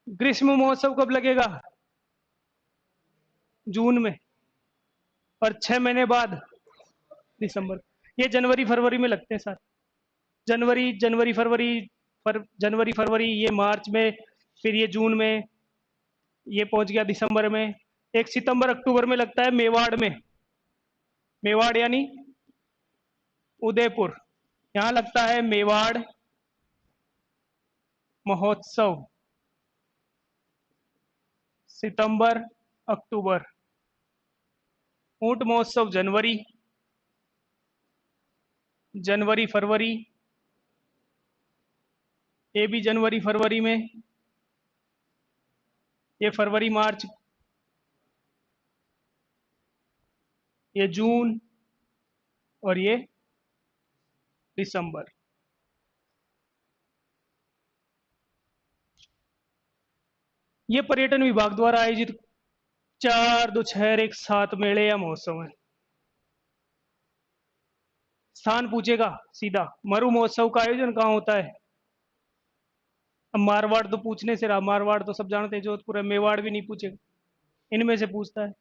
ग्रीष्म महोत्सव कब लगेगा? जून में। और 6 महीने बाद दिसंबर। ये जनवरी फरवरी में लगते हैं सर। जनवरी, जनवरी फरवरी, जनवरी फरवरी, ये मार्च में, फिर ये जून में, ये पहुंच गया दिसंबर में। एक सितंबर अक्टूबर में लगता है मेवाड़ में। मेवाड़ यानी उदयपुर, यहाँ लगता है मेवाड़ महोत्सव। सितंबर अक्टूबर। ऊंट महोत्सव जनवरी, जनवरी फरवरी, ये भी जनवरी फरवरी में, ये फरवरी मार्च, ये जून, और ये दिसंबर। ये पर्यटन विभाग द्वारा आयोजित 4 2 6 एक साथ मेले या महोत्सव है। स्थान पूछेगा सीधा, मरु महोत्सव का आयोजन कहाँ होता है? अब मारवाड़ तो पूछने से रहा, मारवाड़ तो सब जानते हैं जोधपुर है, मेवाड़ भी नहीं पूछेगा, इनमें से पूछता है।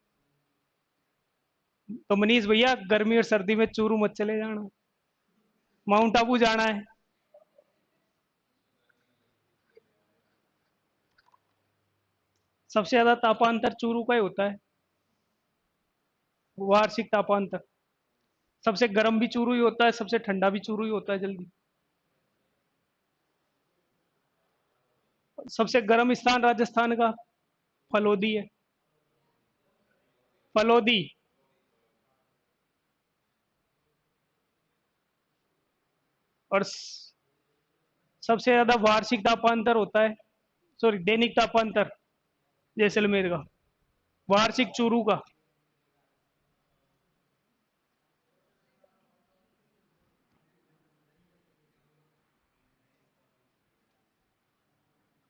तो मनीष भैया गर्मी और सर्दी में चूरू मत चले जाना, माउंट आबू जाना है। सबसे ज्यादा तापांतर चूरू का ही होता है, वार्षिक तापांतर। सबसे गर्म भी चूरू ही होता है, सबसे ठंडा भी चूरू ही होता है जल्दी। सबसे गर्म स्थान राजस्थान का फलोदी है। फलोदी। और सबसे ज्यादा वार्षिक तापांतर होता है, सॉरी दैनिक तापांतर, जैसलमेर का। वार्षिक चूरू का।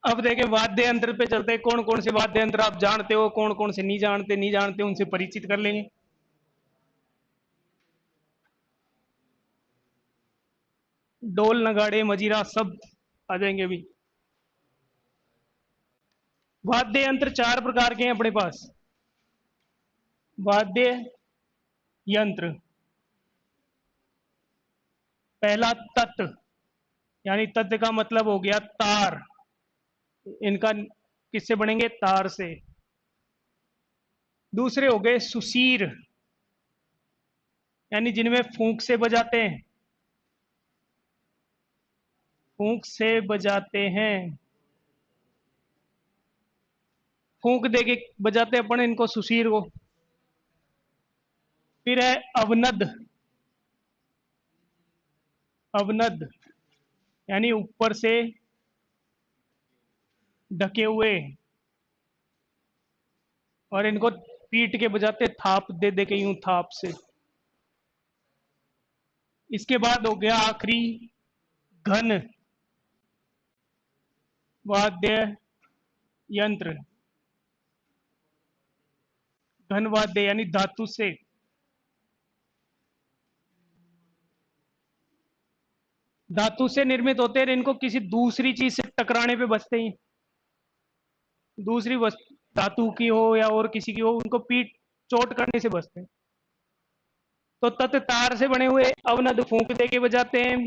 अब देखें वाद्य यंत्र पे चलते हैं, कौन कौन से वाद्य यंत्र आप जानते हो, कौन कौन से नहीं जानते, नहीं जानते उनसे परिचित कर लेंगे। ढोल नगाड़े मजीरा सब आ जाएंगे अभी। वाद्य यंत्र 4 प्रकार के हैं अपने पास। वाद्य यंत्र, पहला तत्, यानी तत् का मतलब हो गया तार, इनका किससे बनेंगे? तार से। दूसरे हो गए सुशीर, यानी जिनमें फूंक से बजाते हैं, फूंक से बजाते हैं। फूंक दे के बजाते अपन इनको, सुशीर को। फिर है अवनद। अवनद यानी ऊपर से ढके हुए, और इनको पीट के बजाते, थाप दे दे के यूं थाप से। इसके बाद हो गया आखिरी घन वाद्य यंत्र। घन वाद्य यानी धातु से। धातु से निर्मित होते हैं, इनको किसी दूसरी चीज से टकराने पे बजते ही, दूसरी वस्तु धातु की हो या और किसी की हो, उनको पीट चोट करने से बचते हैं। तो तत् तार से बने हुए अवनद फूंक दे के बजाते हैं,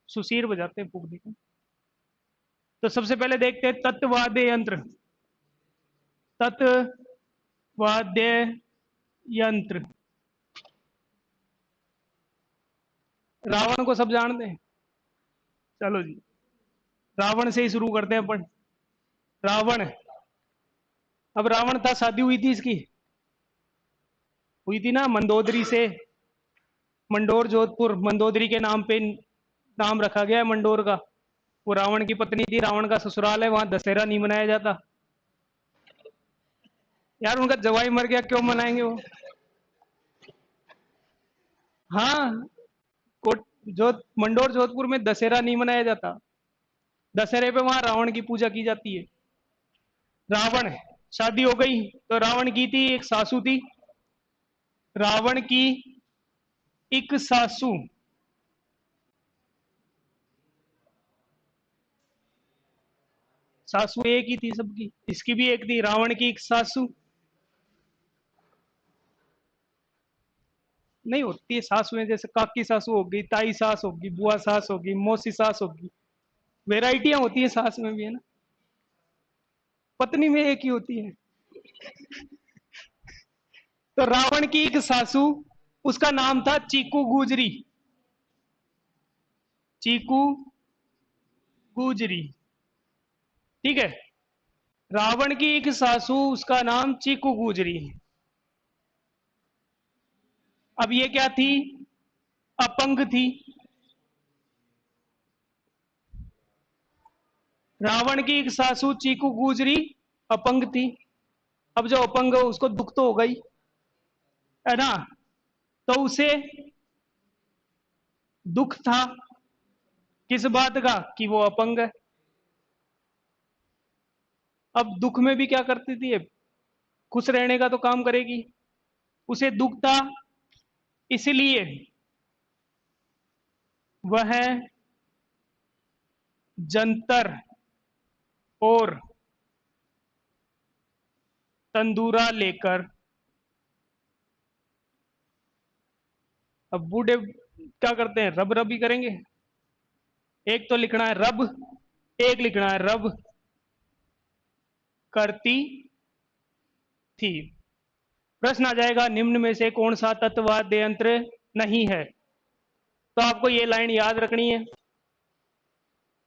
सुशीर बजाते हैं फूंक दे के। तो सबसे पहले देखते हैं तत्वाद्य यंत्र। तत्वाद्य यंत्र, रावण को सब जानते हैं। चलो जी, रावण से ही शुरू करते हैं अपन। रावण, अब रावण था, शादी हुई थी इसकी, हुई थी ना मंदोदरी से। मंडोर जोधपुर, मंदोदरी के नाम पे नाम रखा गया है मंडोर का। वो रावण की पत्नी थी, रावण का ससुराल है, वहां दशहरा नहीं मनाया जाता। यार उनका जवाई मर गया, क्यों मनाएंगे वो। हाँ, कोट जो मंडोर जोधपुर में दशहरा नहीं मनाया जाता। दशहरे पे वहां रावण की पूजा की जाती है। रावण, शादी हो गई तो रावण की थी एक सासू थी। रावण की एक सासू, सासू एक ही थी सबकी, इसकी भी एक थी, रावण की एक सासू। नहीं होती है सासुएं, जैसे काकी सासू होगी, ताई सास होगी, बुआ सास होगी, मौसी सास होगी, वेराइटियां होती है सास में भी, है ना। पत्नी में एक ही होती है। तो रावण की एक सासू, उसका नाम था चीकू गुजरी। चीकू गुजरी, ठीक है। रावण की एक सासू, उसका नाम चीकू गुजरी। अब ये क्या थी, अपंग थी। रावण की एक सासू चीकू गुजरी अपंग थी। अब जो अपंग है उसको दुख तो हो गई, है ना। तो उसे दुख था किस बात का, कि वो अपंग है। अब दुख में भी क्या करती थी, खुश रहने का तो काम करेगी। उसे दुख था, इसलिए वह जंतर और तंदूरा लेकर, अब बूढ़े क्या करते हैं, रब रब ही करेंगे। एक तो लिखना है रब, एक लिखना है रब करती थी। प्रश्न आ जाएगा, निम्न में से कौन सा तत्वाद्य यंत्र नहीं है। तो आपको ये लाइन याद रखनी है,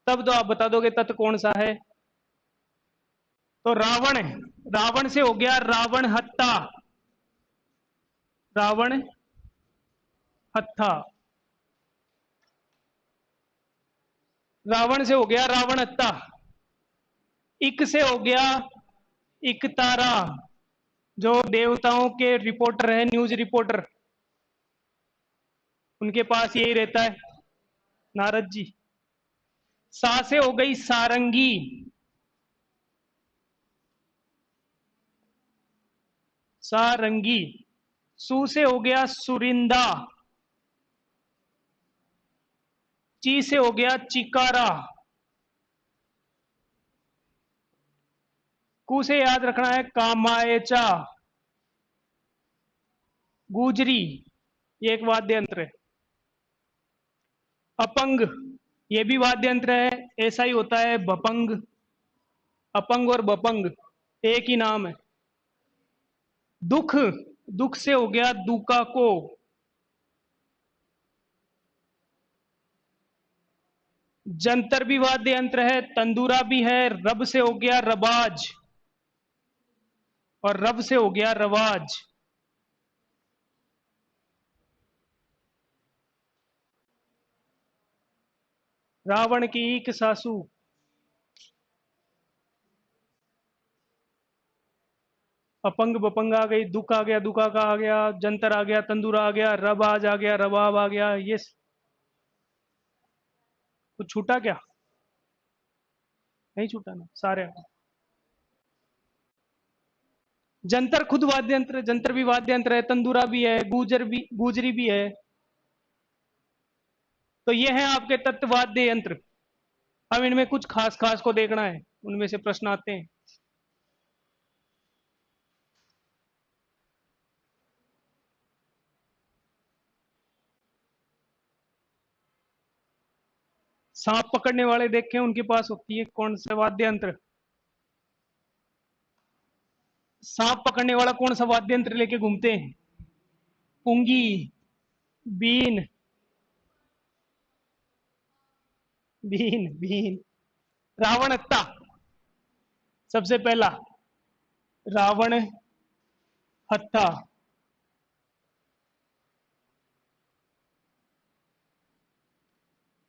तब तो आप बता दोगे तत्व कौन सा है। तो रावण, रावण से हो गया रावण हत्ता, रावण हत्था। रावण से हो गया रावण हत्ता। इक से हो गया इक तारा, जो देवताओं के रिपोर्टर है, न्यूज रिपोर्टर, उनके पास यही रहता है, नारद जी। सा से हो गई सारंगी, सारंगी। सू से हो गया सुरिंदा। ची से हो गया चिकारा। कु से याद रखना है कामायचा। गुजरी, ये एक वाद्य यंत्र है। अपंग, ये भी वाद्य यंत्र है, ऐसा ही होता है बपंग। अपंग और बपंग एक ही नाम है। दुख, दुख से हो गया दुका को। जंतर भी वाद्य यंत्र है, तंदूरा भी है, रब से हो गया रबाज। और रब से हो गया रवाज। रावण की ईक सासू। अपंग बपंग आ गई, दुख आ गया, दुखा का आ गया, जंतर आ गया, तंदूर आ गया, रबाज आ गया, रबाब आ गया। ये कुछ छूटा क्या? नहीं छूटा ना, सारे। जंतर खुद वाद्य यंत्र, जंतर भी वाद्य यंत्र है, तंदूरा भी है, गुजरी भी है। तो ये है आपके तत्ववाद्य यंत्र। अब इनमें कुछ खास खास को देखना है, उनमें से प्रश्न आते हैं। सांप पकड़ने वाले देखे, उनके पास होती है कौन सा वाद्य यंत्र? सांप पकड़ने वाला कौन सा वाद्य यंत्र लेके घूमते हैं? पुंगी, बीन। बीन बीन। रावण हत्ता सबसे पहला। रावण हत्था।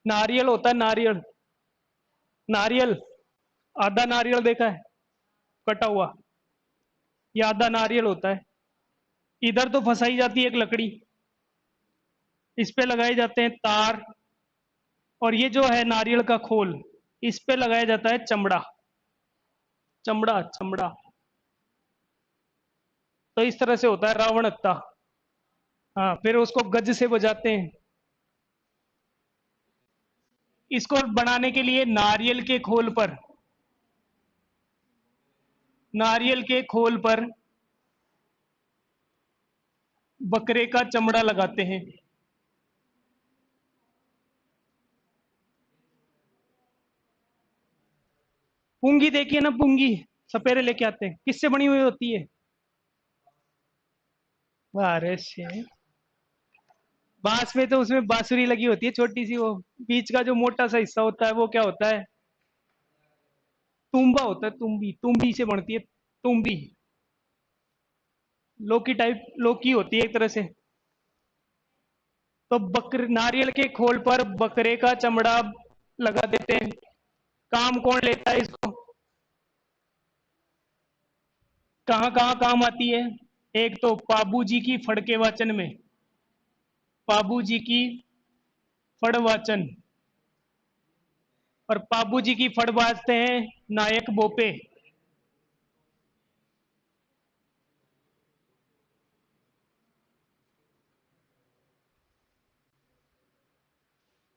नारियल होता है, नारियल। नारियल, आधा नारियल देखा है कटा हुआ, ये आधा नारियल होता है। इधर तो फंसाई जाती है एक लकड़ी, इस पे लगाए जाते हैं तार, और ये जो है नारियल का खोल, इस पे लगाया जाता है चमड़ा। चमड़ा चमड़ा। तो इस तरह से होता है रावण हत्ता। हाँ, फिर उसको गज से बजाते हैं। इसको बनाने के लिए नारियल के खोल पर बकरे का चमड़ा लगाते हैं। पुंगी देखिए ना, पुंगी सपेरे लेके आते हैं, किससे बनी हुई होती है? अरे से बांस में तो उसमें बांसुरी लगी होती है छोटी सी, वो बीच का जो मोटा सा हिस्सा होता है वो क्या होता है? तुम्बा होता है, तुम्बी, तुम्बी से बनती है। तुम्बी लौकी टाइप, लौकी होती है एक तरह से। तो बकर नारियल के खोल पर बकरे का चमड़ा लगा देते हैं। काम कौन लेता है इसको? कहाँ कहाँ काम आती है? एक तो पाबू जी की फड़ के वाचन में, पाबू जी की फड़ वाचन। और पाबू जी की फड़ बाजते हैं नायक बोपे।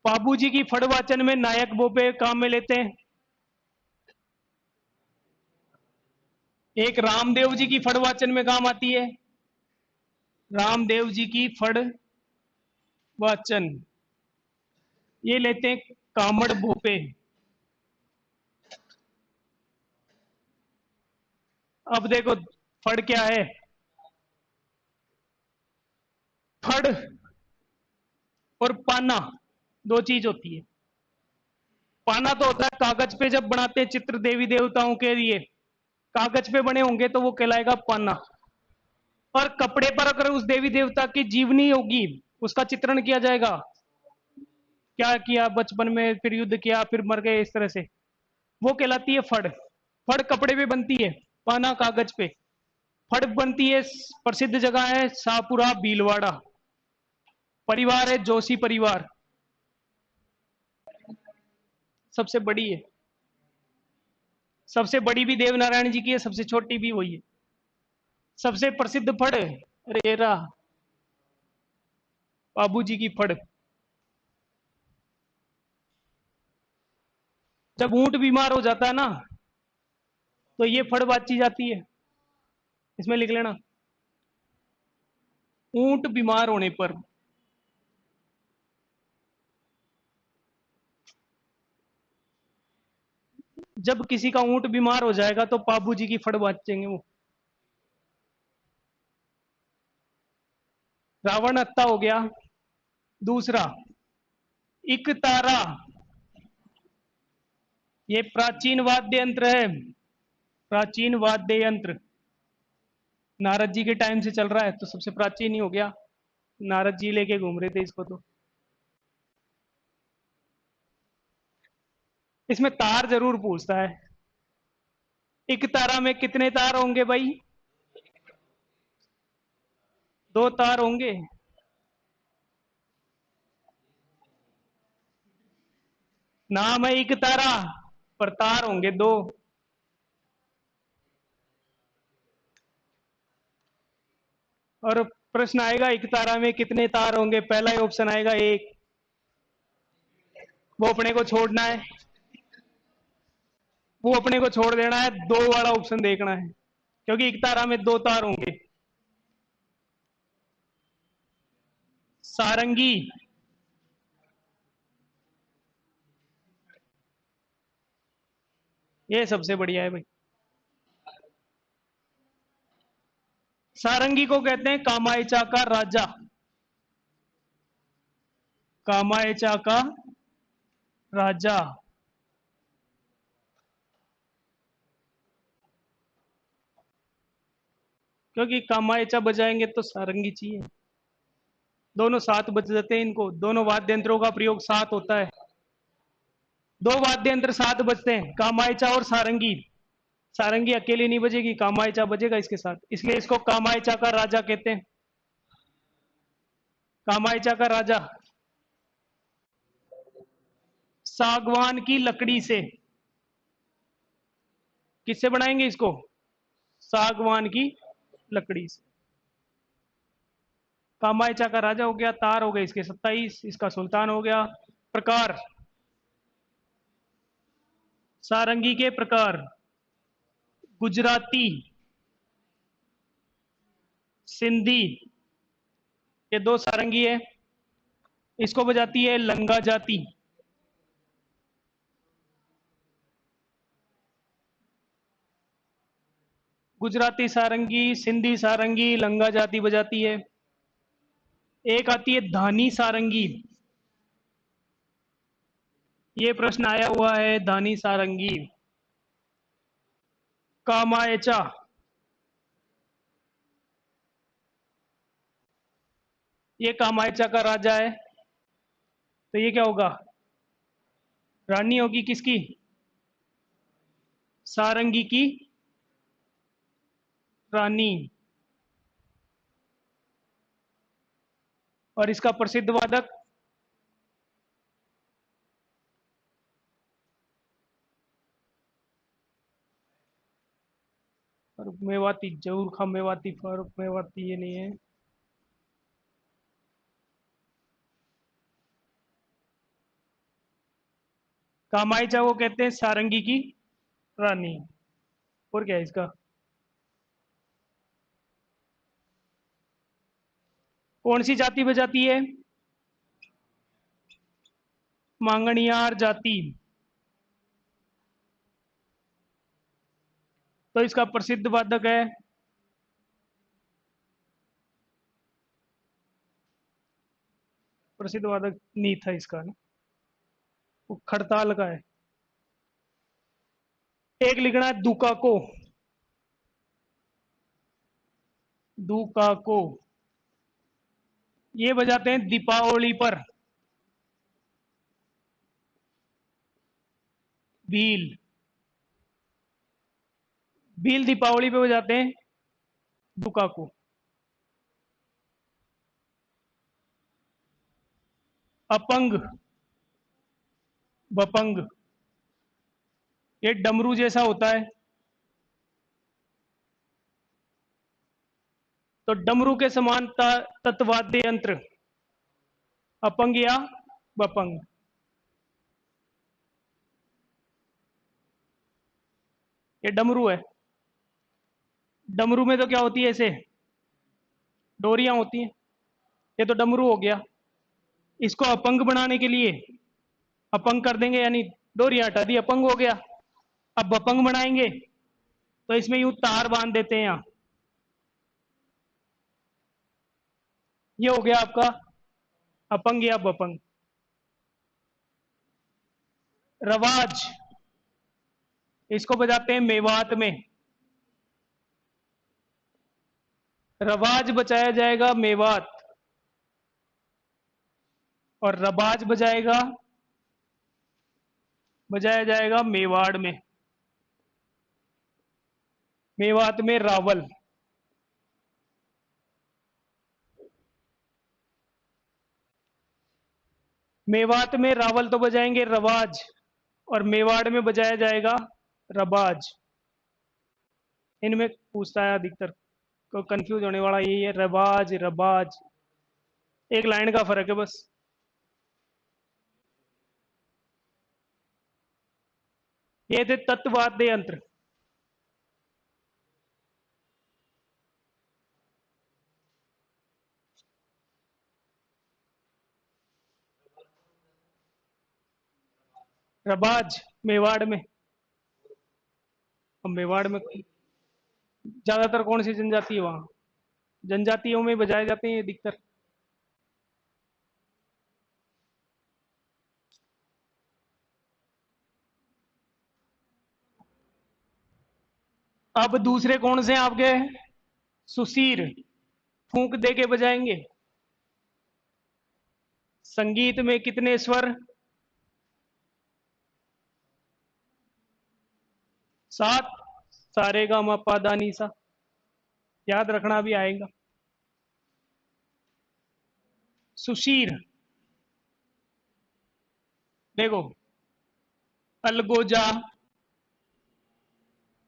पाबू जी की फड़ वाचन में नायक बोपे काम में लेते हैं। एक रामदेव जी की फड़ वाचन में काम आती है, रामदेव जी की फड़ वाचन, ये लेते हैं कामड़ भोपे। अब देखो, फड़ क्या है? फड़ और पाना दो चीज होती है। पाना तो होता है कागज पे जब बनाते हैं चित्र देवी देवताओं के लिए, कागज पे बने होंगे तो वो कहलाएगा पाना। और कपड़े पर अगर उस देवी देवता की जीवनी होगी, उसका चित्रण किया जाएगा, क्या किया बचपन में, फिर युद्ध किया, फिर मर गए, इस तरह से, वो कहलाती है फड़। फड़ कपड़े पे बनती है, पाना कागज पे। फड़ बनती है, प्रसिद्ध जगह है शाहपुरा भीलवाड़ा, परिवार है जोशी परिवार, सबसे बड़ी है। सबसे बड़ी भी देवनारायण जी की है, सबसे छोटी भी वही है। सबसे प्रसिद्ध फड़ रेरा, बाबू जी की फड़। जब ऊंट बीमार हो जाता है ना, तो ये फड़ बाची जाती है, इसमें लिख लेना। ऊंट बीमार होने पर, जब किसी का ऊंट बीमार हो जाएगा तो बाबू जी की फड़ बाचेंगे वो। रावण हत्ता हो गया। दूसरा, इक तारा, ये प्राचीन वाद्य यंत्र है, प्राचीन वाद्य यंत्र। नारद जी के टाइम से चल रहा है तो सबसे प्राचीन ही हो गया। नारद जी लेके घूम रहे थे इसको तो। इसमें तार जरूर पूछता है। एक तारा में कितने तार होंगे भाई? दो तार होंगे। नाम है एक तारा, पर तार होंगे दो। और प्रश्न आएगा एक तारा में कितने तार होंगे, पहला ही ऑप्शन आएगा एक। वो अपने को छोड़ना है, वो अपने को छोड़ देना है, दो वाला ऑप्शन देखना है, क्योंकि एक तारा में दो तार होंगे। सारंगी। ये सबसे बढ़िया है भाई। सारंगी को कहते हैं कामायचा का राजा। कामायचा का राजा। क्योंकि कामायचा बजाएंगे तो सारंगी चाहिए। दोनों साथ बज जाते हैं, इनको दोनों वाद्य यंत्रों का प्रयोग साथ होता है। दो वाद्य यंत्र साथ बजते हैं, कामायचा और सारंगी। सारंगी अकेली नहीं बजेगी, कामायचा बजेगा इसके साथ, इसलिए इसको कामायचा का राजा कहते हैं। कामायचा का राजा। सागवान की लकड़ी से। किससे बनाएंगे इसको? सागवान की लकड़ी से। कामायचा का राजा हो गया, तार हो गए इसके 27, इसका सुल्तान हो गया। प्रकार। सारंगी के प्रकार। गुजराती, सिंधी, ये दो सारंगी है। इसको बजाती है लंगा जाति। गुजराती सारंगी, सिंधी सारंगी, लंगा जाति बजाती है। एक आती है धानी सारंगी। ये प्रश्न आया हुआ है, धानी सारंगी। कामायचा। ये कामायचा का राजा है, तो ये क्या होगा? रानी होगी किसकी? सारंगी की रानी। और इसका प्रसिद्ध वादक? फारूक मेवाती, जहूर खां मेवाती, फारूक मेवाती ये नहीं है। कामायचा को कहते हैं सारंगी की रानी। और क्या है इसका? कौन सी जाति बजाती है? मांगणियार जाति। तो इसका प्रसिद्ध वादक है? प्रसिद्ध वादक नहीं था इसका ना, वो खड़ताल का है। एक लिखना है दुका को। दुका को। ये बजाते हैं दीपावली पर। भील। भील दीपावली पे बजाते हैं दुका को। अपंग। बपंग। ये डमरू जैसा होता है, तो डमरू के समान तत्वाद्य यंत्र। अपंग या बपंग। ये डमरू है। डमरू में तो क्या होती है, ऐसे डोरियां होती हैं। ये तो डमरू हो गया। इसको अपंग बनाने के लिए अपंग कर देंगे, यानी डोरियां हटा दी, अपंग हो गया। अब बपंग बनाएंगे तो इसमें यूं तार बांध देते हैं यहां। ये हो गया आपका अपंग या बपंग। रवाज। इसको बजाते हैं मेवात में। रवाज बचाया जाएगा मेवात, और रबाज बजाया जाएगा मेवाड़ में। मेवात में रावल। मेवात में रावल तो बजाएंगे रवाज, और मेवाड़ में बजाया जाएगा रबाज। इनमें पूछता है अधिकतर को कंफ्यूज होने वाला यही है, रबाज रबाज, एक लाइन का फर्क है बस। ये थे तत्वाद्य यंत्र। रबाज मेवाड़ में। और मेवाड़ में ज्यादातर कौन सी जनजाति है वहाँ? जनजातियों में बजाए जाते हैं अधिकतर। अब दूसरे कौन से हैं आपके? सुशीर, फूंक दे के बजाएंगे। संगीत में कितने स्वर? 7। सारे गा मा पा धा नी सा, याद रखना भी आएगा। सुशीर देखो, अलगोजा,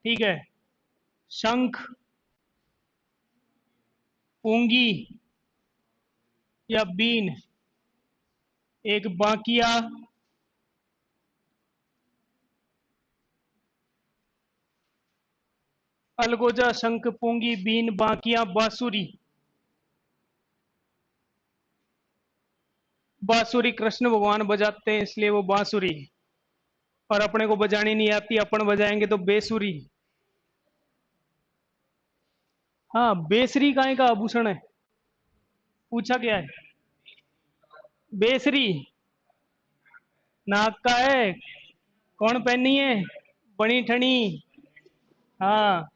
ठीक है, शंख, पूंगी या बीन, एक बाकिया, अलगोजा, शंख, पूंगी, बीन, बाकिया, बांसुरी। बांसुरी कृष्ण भगवान बजाते हैं इसलिए वो बांसुरी, और अपने को बजानी नहीं आती, अपन बजाएंगे तो बेसुरी। हाँ, बेसरी काय का आभूषण है? पूछा क्या है? बेसरी नाक का है। कौन पहनी है? बनी ठनी। हाँ।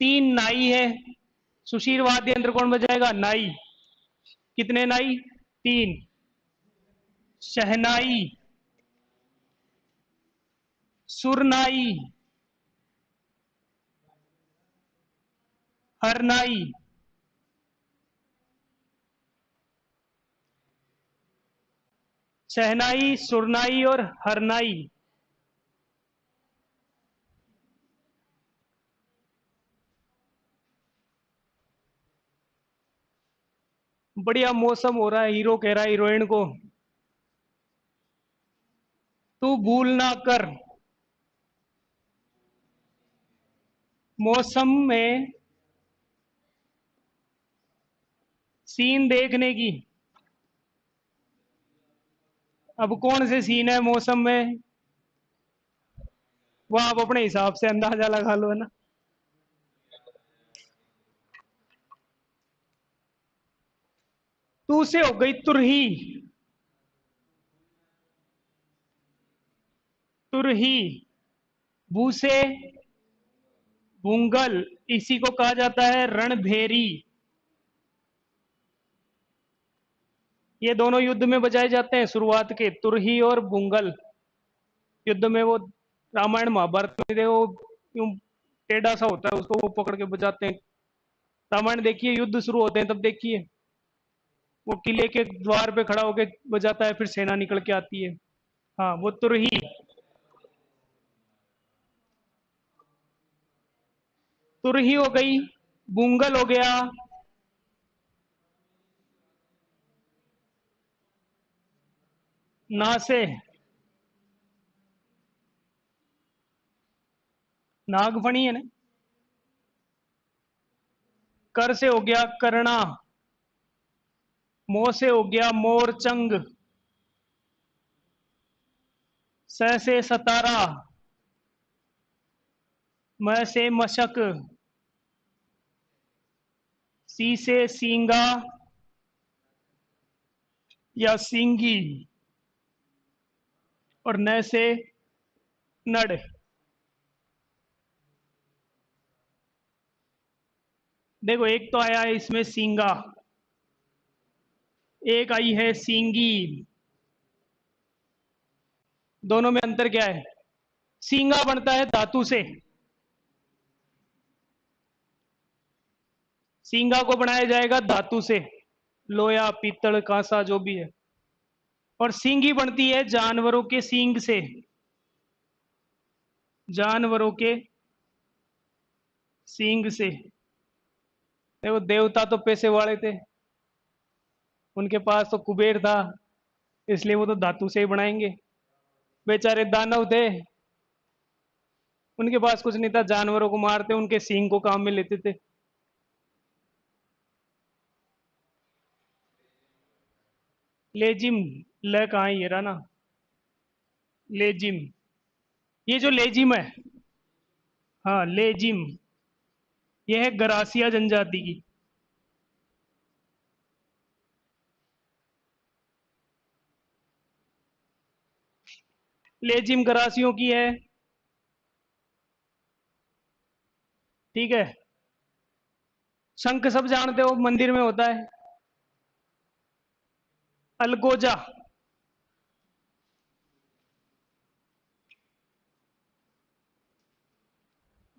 3 नाई है। सुशीर वाद्य यंत्र कौन बजाएगा? नाई। कितने नाई? 3। शहनाई, सुरनाई, हरनाई। शहनाई, सुरनाई और हरनाई। बढ़िया मौसम हो रहा है, हीरो कह रहा है हीरोइन को, तू भूल ना कर मौसम में सीन देखने की। अब कौन से सीन है मौसम में, वो आप अपने हिसाब से अंदाजा लगा लो, है ना। तू से हो गई तुरही। तुरही, भूसे, भूंगल, इसी को कहा जाता है रणभेरी। ये दोनों युद्ध में बजाए जाते हैं शुरुआत के, तुरही और भूंगल। युद्ध में वो रामायण महाभारत में देखो, यूं टेढ़ा सा होता है, उसको वो पकड़ के बजाते हैं। रामायण देखिए, युद्ध शुरू होते हैं तब देखिए, वो किले के द्वार पे खड़ा होके बजाता है, फिर सेना निकल के आती है। हाँ, वो तुरही। तुरही हो गई। बुंगल हो गया। नासे, नागफणी है ना। कर से हो गया करना। मोह से हो गया मोरचंग। स से सतारा। म से मशक। सी से सींगा या सींगी, और न से नड़। देखो एक तो आया है इसमें सींगा, एक आई है सींगी। दोनों में अंतर क्या है? सींगा बनता है धातु से, सींगा को बनाया जाएगा धातु से, लोहा पीतल कांसा जो भी है। और सींगी बनती है जानवरों के सींग से, जानवरों के सींग से। देखो देवता तो पैसे वाले थे, उनके पास तो कुबेर था, इसलिए वो तो धातु से ही बनाएंगे। बेचारे दानव थे, उनके पास कुछ नहीं था, जानवरों को मारते उनके सींग को काम में लेते थे। लेजिम, ल कहाँ है, ये रहा ना, लेजिम। ये जो लेजिम है, हाँ लेजिम, ये है गरासिया जनजाति की। लेजिम गरासियों की है, ठीक है। शंख सब जानते हो, मंदिर में होता है। अलगोजा,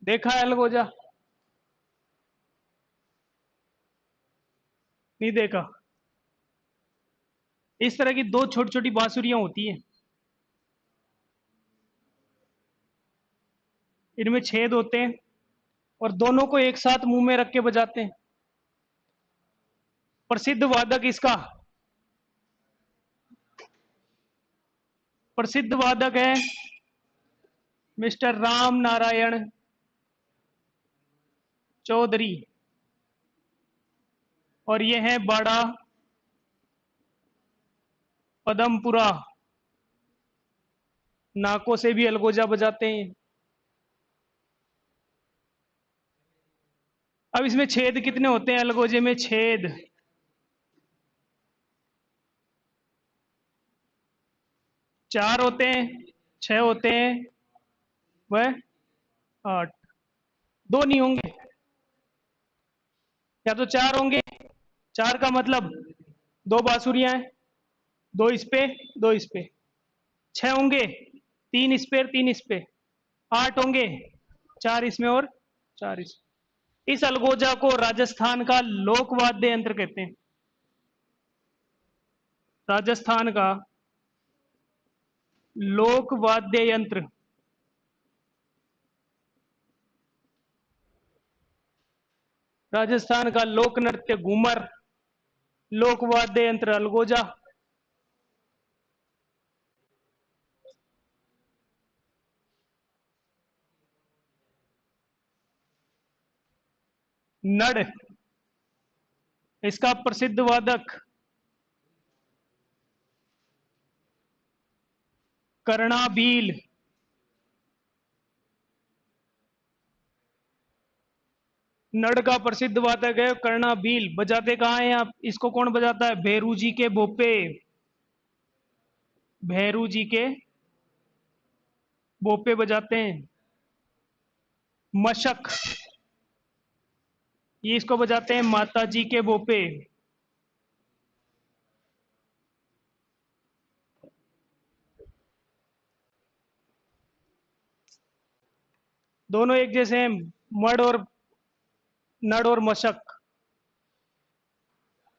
देखा है अलगोजा? नहीं देखा। इस तरह की दो छोटी छोटी बांसुरियां होती हैं, इनमें छेद होते हैं, और दोनों को एक साथ मुंह में रख के बजाते हैं। प्रसिद्ध वादक इसका, प्रसिद्ध वादक है मिस्टर राम नारायण चौधरी, और ये है बाड़ा पदमपुरा। नाकों से भी अलगोजा बजाते हैं। अब इसमें छेद कितने होते हैं अलगोजे में? छेद चार होते हैं, छह होते हैं, वह आठ। दो नहीं होंगे, या तो चार होंगे। चार का मतलब दो बांसुरियां हैं, दो इस पे दो इस पे। छह होंगे, तीन इस पे और तीन इस पे। आठ होंगे, चार इसमें और चार इसमें। इस अलगोजा को राजस्थान का लोक वाद्य यंत्र कहते हैं। राजस्थान का लोक वाद्य यंत्र। राजस्थान का लोक नृत्य घूमर, लोक वाद्य यंत्र अलगोजा। नड़, इसका प्रसिद्ध वादक कर्णाबील। नड़ का प्रसिद्ध वादक है कर्णाबील। बजाते कहाँ हैं आप इसको? कौन बजाता है? भैरू जी के बोपे, भैरू जी के बोपे बजाते हैं। मशक, ये इसको बजाते हैं माता जी के बोपे। दोनों एक जैसे हैं, मड और नड़ और मशक।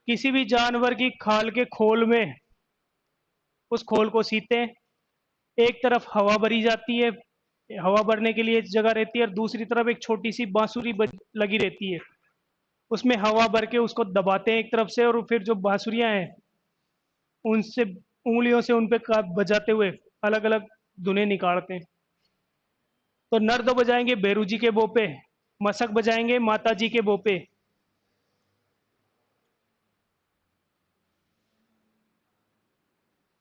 किसी भी जानवर की खाल के खोल में उस खोल को सीते हैं, एक तरफ हवा भरी जाती है, हवा भरने के लिए जगह रहती है, और दूसरी तरफ एक छोटी सी बांसुरी लगी रहती है, उसमें हवा भर के उसको दबाते हैं एक तरफ से, और फिर जो बांसुरियां हैं उनसे उंगलियों से उन पे बजाते हुए अलग अलग धुनें निकालते हैं। तो नर तो बजाएंगे भैरू जी के बोपे, मशक बजाएंगे माता जी के बोपे।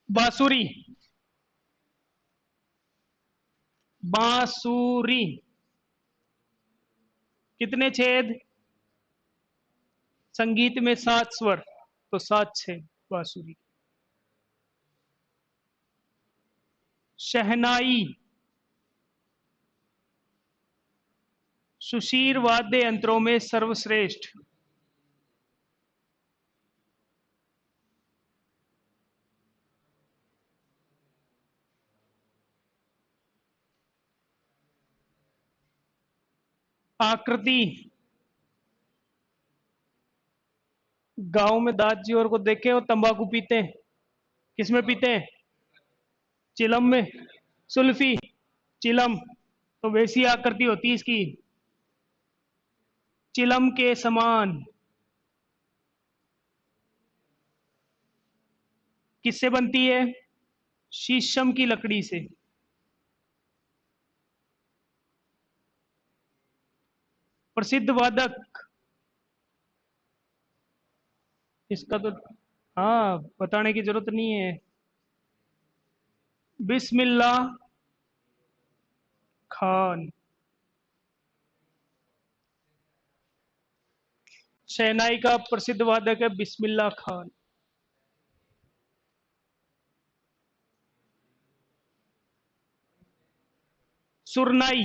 बांसुरी, बांसुरी कितने छेद? संगीत में सात स्वर, तो सात छेद बांसुरी। शहनाई, सुशीर वाद्य यंत्रों में सर्वश्रेष्ठ। आकृति। गांव में दादी और को देखे और तंबाकू पीते हैं, किसमें पीते हैं? चिलम में। सुल्फी। चिलम। तो वैसी आकृति होती है इसकी, चिलम के समान। किससे बनती है? शीशम की लकड़ी से। प्रसिद्ध वादक। इसका तो हाँ बताने की जरूरत नहीं है। बिस्मिल्लाह खान। शहनाई का प्रसिद्ध वादक है बिस्मिल्लाह खान। सुरनाई।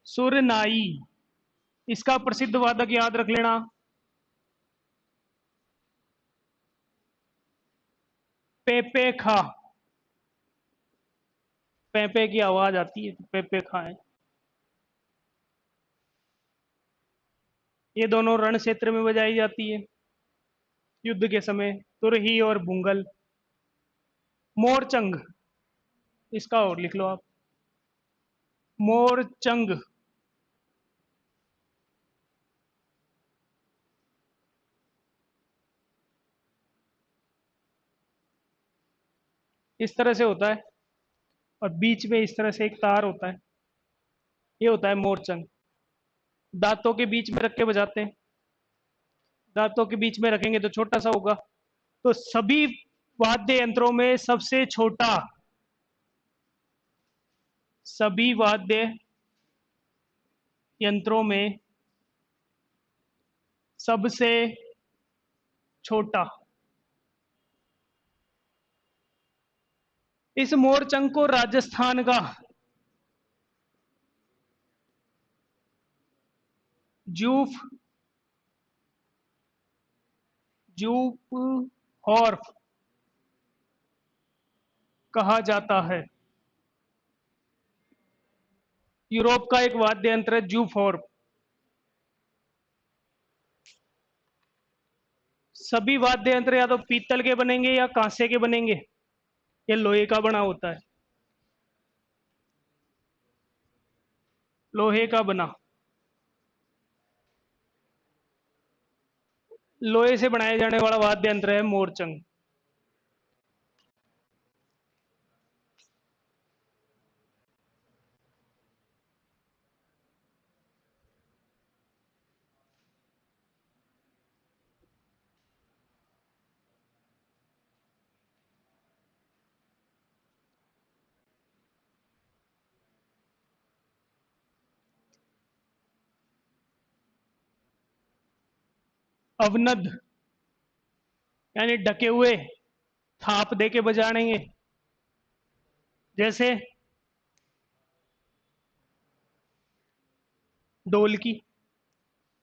सुरनाई। इसका प्रसिद्ध वादक याद रख लेना। पेपे खा। पेपे की आवाज आती है, पेपे खा है। ये दोनों रण क्षेत्र में बजाई जाती है युद्ध के समय, तुरही और बुंगल। मोरचंग। इसका और लिख लो आप। मोरचंग। इस तरह से होता है और बीच में इस तरह से एक तार होता है, ये होता है मोरचंग। दांतों के बीच में रख के बजाते हैं। दांतों के बीच में रखेंगे तो छोटा सा होगा। तो सभी वाद्य यंत्रों में सबसे छोटा, सभी वाद्य यंत्रों में सबसे छोटा। इस मोरचंग को राजस्थान का जूफ जूफ हॉर्फ कहा जाता है। यूरोप का एक वाद्य यंत्र है जूफ हॉर्फ। सभी वाद्य यंत्र या तो पीतल के बनेंगे या कांसे के बनेंगे, ये लोहे का बना होता है। लोहे का बना, लोहे से बनाया जाने वाला वाद्य यंत्र है मोरचंग। अवनद यानी ढके हुए, थाप दे के बजाएंगे। जैसे ढोल की,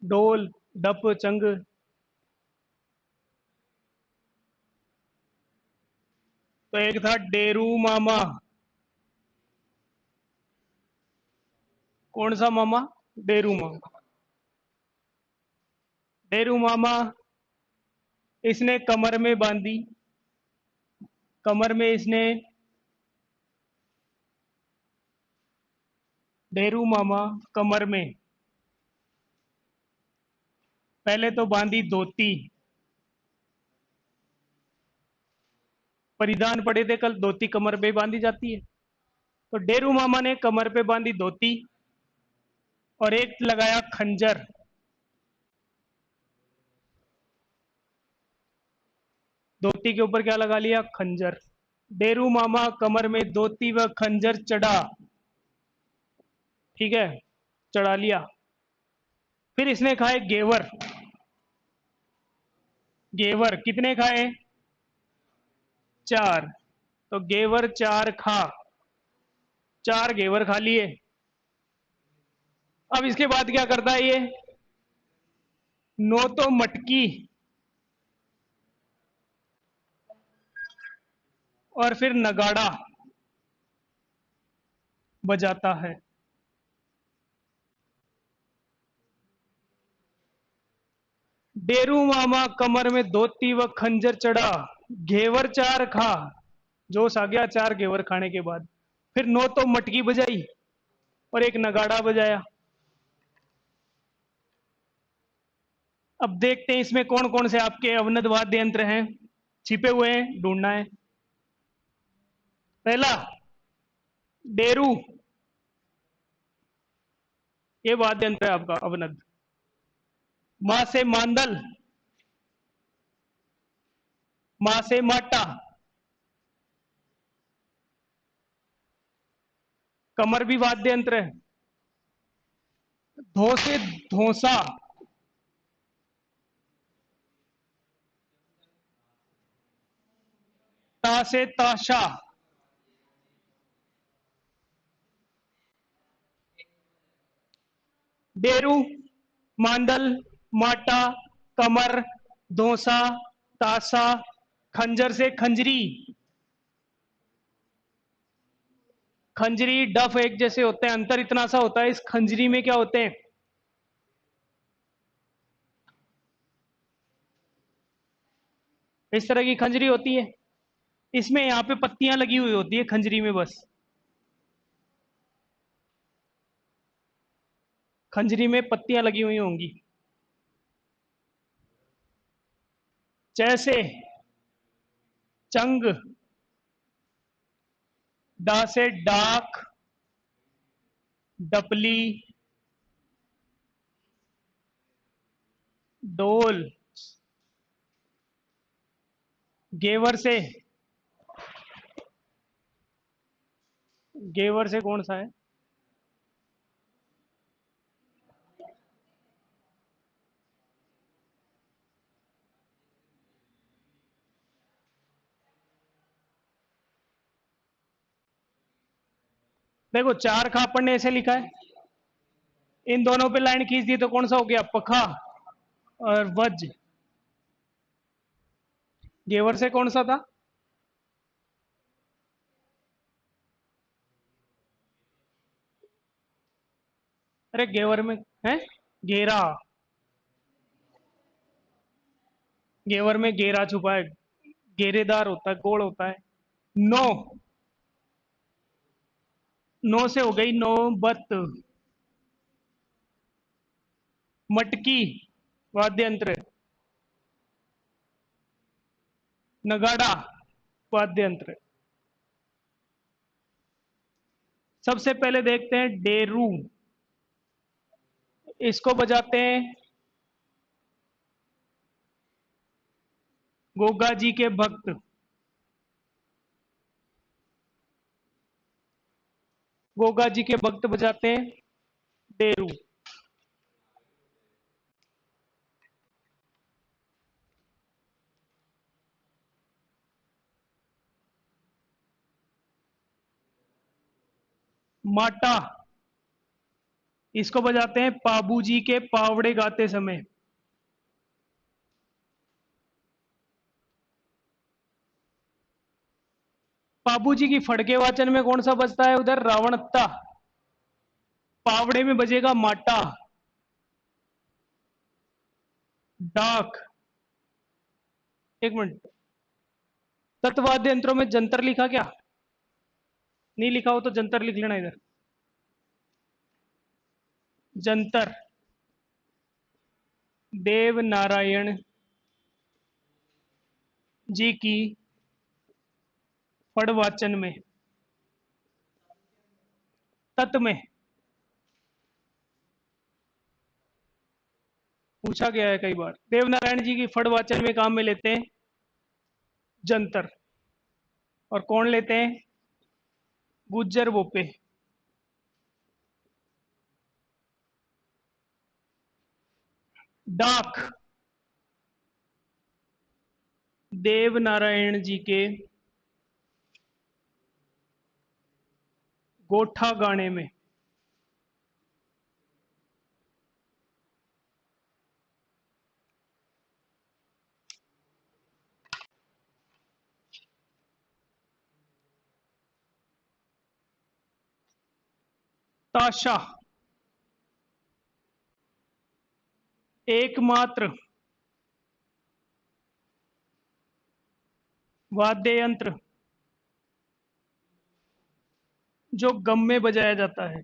ढोल, डप, चंग। तो एक था डेरू मामा। कौन सा मामा? डेरू मामा। डेरू मामा, इसने कमर में बांधी, कमर में इसने, डेरू मामा कमर में पहले तो बांधी धोती। परिधान पड़े थे कल, धोती कमर पे बांधी जाती है। तो डेरू मामा ने कमर पे बांधी धोती और एक लगाया खंजर। धोती के ऊपर क्या लगा लिया? खंजर। डेरू मामा कमर में धोती व खंजर चढ़ा, ठीक है, चढ़ा लिया। फिर इसने खाए गेवर। गेवर कितने खाए? 4। तो गेवर 4 खा। 4 घेवर खा लिए। अब इसके बाद क्या करता है ये, 9 तो मटकी और फिर नगाड़ा बजाता है। डेरू मामा कमर में धोती व खंजर चढ़ा, घेवर 4 खा। जोश आ गया 4 घेवर खाने के बाद। फिर 9 तो मटकी बजाई और एक नगाड़ा बजाया। अब देखते हैं इसमें कौन कौन से आपके अवनद वाद्य यंत्र हैं, छिपे हुए हैं, ढूंढना है। पहला डेरू, ये वाद्य यंत्र है आपका अवनद। मां से मांदल, मां से माटा, कमर भी वाद्य यंत्र है। धो से धोसा, ता से ताशा, डेरू, मांदल, माटा, कमर, धोसा, तासा, खंजर से खंजरी। खंजरी डफ एक जैसे होते हैं, अंतर इतना सा होता है इस खंजरी में क्या होते हैं, इस तरह की खंजरी होती है। इसमें यहां पे पत्तियां लगी हुई होती है खंजरी में, बस खंजरी में पत्तियां लगी हुई होंगी। जैसे चंग, डा से डाक, डपली, डोल। गेवर से, गेवर से कौन सा है, देखो 4 खापड़ ने ऐसे लिखा है, इन दोनों पे लाइन खींच दी तो कौन सा हो गया, पखा और वज। गेवर से कौन सा था, अरे गेवर में है घेरा, गेवर में घेरा छुपा है, घेरेदार होता है, गोल होता है। 9, 9 से हो गई नौबत। मटकी वाद्य यंत्र, नगाड़ा वाद्य यंत्र। सबसे पहले देखते हैं डेरू, इसको बजाते हैं गोगा जी के भक्त। गोगा जी के भक्त बजाते हैं डेरू। माटा, इसको बजाते हैं पाबू जी के पावड़े गाते समय। पाबू जी की फड़के वाचन में कौन सा बजता है उधर, रावणत्ता। पावड़े में बजेगा माटा। डाक, एक मिनट, तत्वाद्य यंत्रों में जंतर लिखा क्या, नहीं लिखा हो तो जंतर लिख लेना इधर। जंतर देव नारायण जी की फड़वाचन में, तत् में पूछा गया है कई बार। देवनारायण जी की फड़वाचन में काम में लेते हैं जंतर, और कौन लेते हैं, गुज्जर बोपे। डाक देव नारायण जी के गोठा गाने में। ताशा। एकमात्र वाद्य यंत्र जो गम में बजाया जाता है।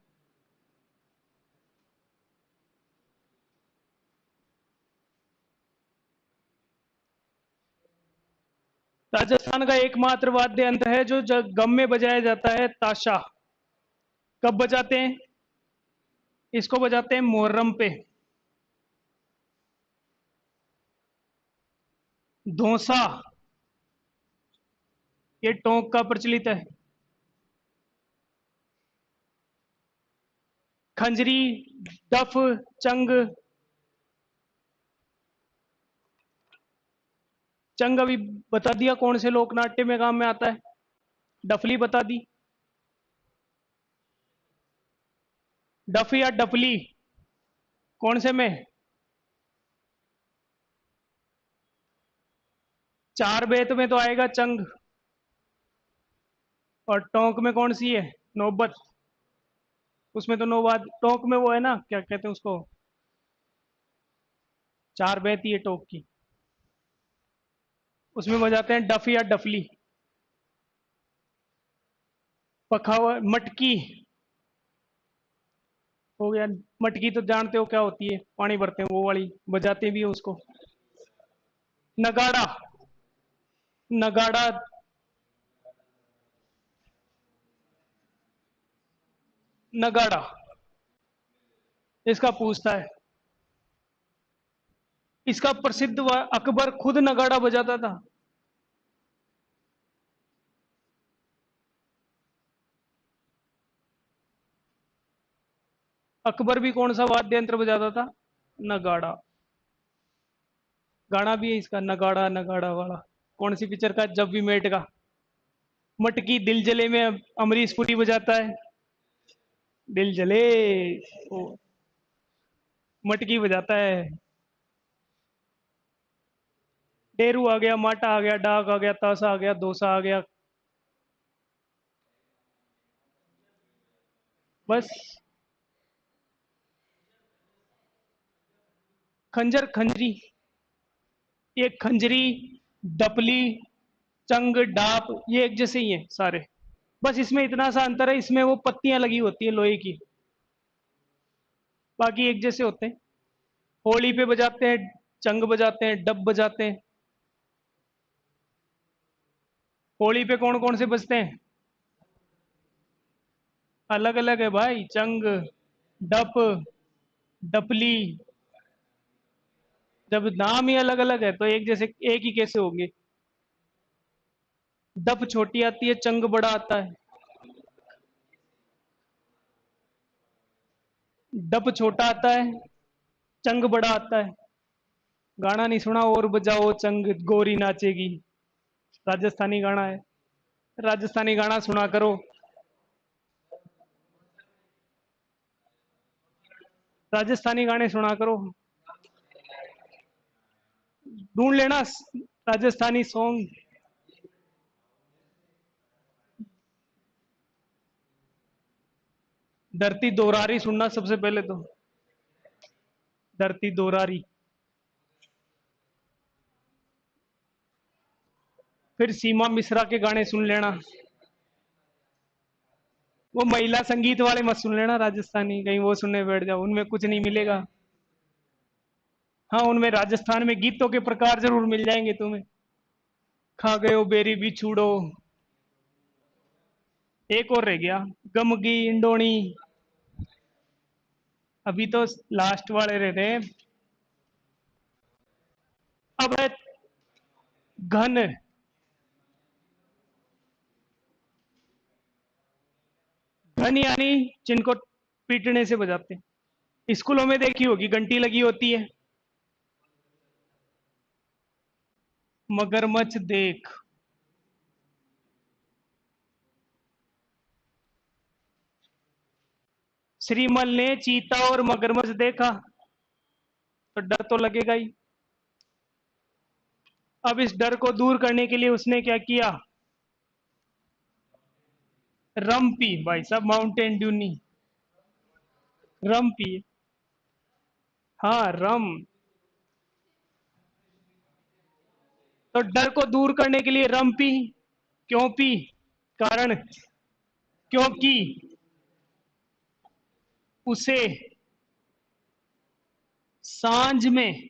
राजस्थान का एकमात्र वाद्य यंत्र है जो गम में बजाया जाता है, ताशा। कब बजाते हैं? इसको बजाते हैं मुहर्रम पे। धौंसा, ये टोंक का प्रचलित है। खंजरी, डफ, चंग। चंग अभी बता दिया कौन से लोक नाट्य में काम में आता है। डफली बता दी। डफ या डफली, कौन से में? चार बेत में तो आएगा चंग। और टोंक में कौन सी है? नौबत। उसमें तो नौबाद टोंक में वो है ना, क्या कहते हैं उसको, चार बेत ही है टोंक की। उसमें बजाते हैं डफ या डफली। पखावा, मटकी हो गया। मटकी तो जानते हो क्या होती है, पानी भरते हैं वो वाली, बजाते भी है उसको। नगाड़ा। नगाड़ा। नगाड़ा इसका पूछता है। इसका प्रसिद्ध अकबर खुद नगाड़ा बजाता था। अकबर भी कौन सा वाद्य यंत्र बजाता था? नगाड़ा। गाना भी है इसका, नगाड़ा नगाड़ा वाला। कौन सी पिक्चर का? जब भी मेट का। मटकी दिल जले में अमरीश पुरी बजाता है। दिल जले, ओ, मटकी बजाता है। डेरू आ गया, माटा आ गया, डाक आ गया, तासा आ गया, दोसा आ गया। बस। खंजर, खंजरी। ये खंजरी, डपली, चंग, डाप, ये एक जैसे ही हैं सारे। बस इसमें इतना सा अंतर है, इसमें वो पत्तियां लगी होती है लोहे की, बाकी एक जैसे होते हैं। होली पे बजाते हैं, चंग बजाते हैं, डब बजाते हैं। होली पे कौन कौन से बजते हैं? अलग अलग है भाई, चंग, डप, डपली। जब नाम ही अलग अलग है तो एक जैसे एक ही कैसे होंगे? डप छोटी आती है, चंग बड़ा आता है। डप छोटा आता है, चंग बड़ा आता है। गाना नहीं सुना? और बजाओ चंग गोरी नाचेगी, राजस्थानी गाना है। राजस्थानी गाना सुना करो। राजस्थानी गाने सुना करो। ढूंढ लेना राजस्थानी सॉन्ग। धरती दोरारी सुनना सबसे पहले तो। धरती दोरारी। फिर सीमा मिश्रा के गाने सुन लेना। वो महिला संगीत वाले मत सुन लेना राजस्थानी, कहीं वो सुनने बैठ जाओ, उनमें कुछ नहीं मिलेगा। हाँ, उनमें राजस्थान में गीतों के प्रकार जरूर मिल जाएंगे तुम्हें। खा गए हो बेरी बिछूड़ो। एक और रह गया, गमगी इंडोनी। अभी तो लास्ट वाले रह रहे हैं। अब है घन। घन यानी जिनको पीटने से बजाते हैं। स्कूलों में देखी होगी, घंटी लगी होती है। मगरमच्छ देख। श्रीमल ने चीता और मगरमच्छ देखा तो डर तो लगेगा ही। अब इस डर को दूर करने के लिए उसने क्या किया? रम पी। भाई साहब माउंटेन ड्यू नहीं, रम पी। हाँ रम। तो डर को दूर करने के लिए रम पी। क्यों पी? कारण, क्योंकि उसे सांझ में,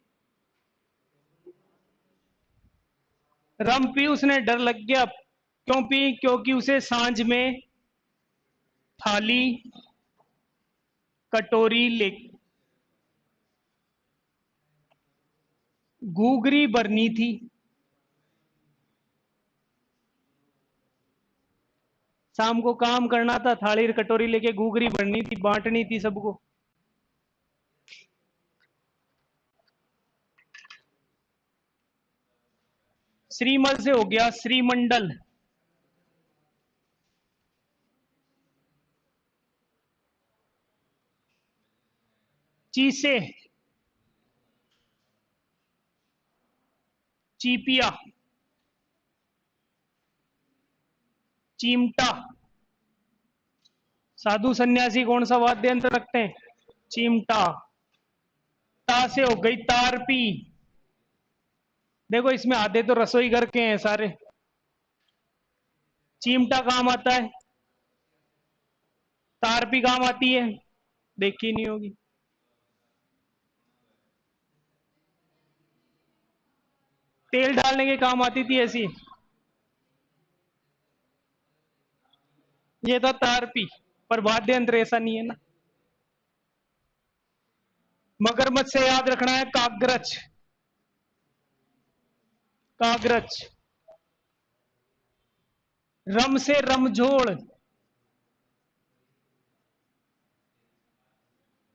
रम पी उसने डर लग गया। क्यों पी? क्योंकि उसे सांझ में थाली कटोरी ले घूघरी भरनी थी। शाम को काम करना था, थाली कटोरी लेके घूघरी भरनी थी, बांटनी थी सबको। श्रीमल से हो गया श्रीमंडल। चीसे, चीपिया, चिमटा। साधु सन्यासी कौन सा वाद्य यंत्र रखते हैं? चिमटा। ता से हो गई तारपी। देखो इसमें आधे तो रसोई घर के हैं सारे। चिमटा काम आता है, तारपी काम आती है, देखी नहीं होगी। तेल डालने के काम आती थी ऐसी। ये था तारपी, पर वाद्य यंत्र ऐसा नहीं है ना। मगरमच्छ से याद रखना है कागरच। कागरच। रम से रमझोड़,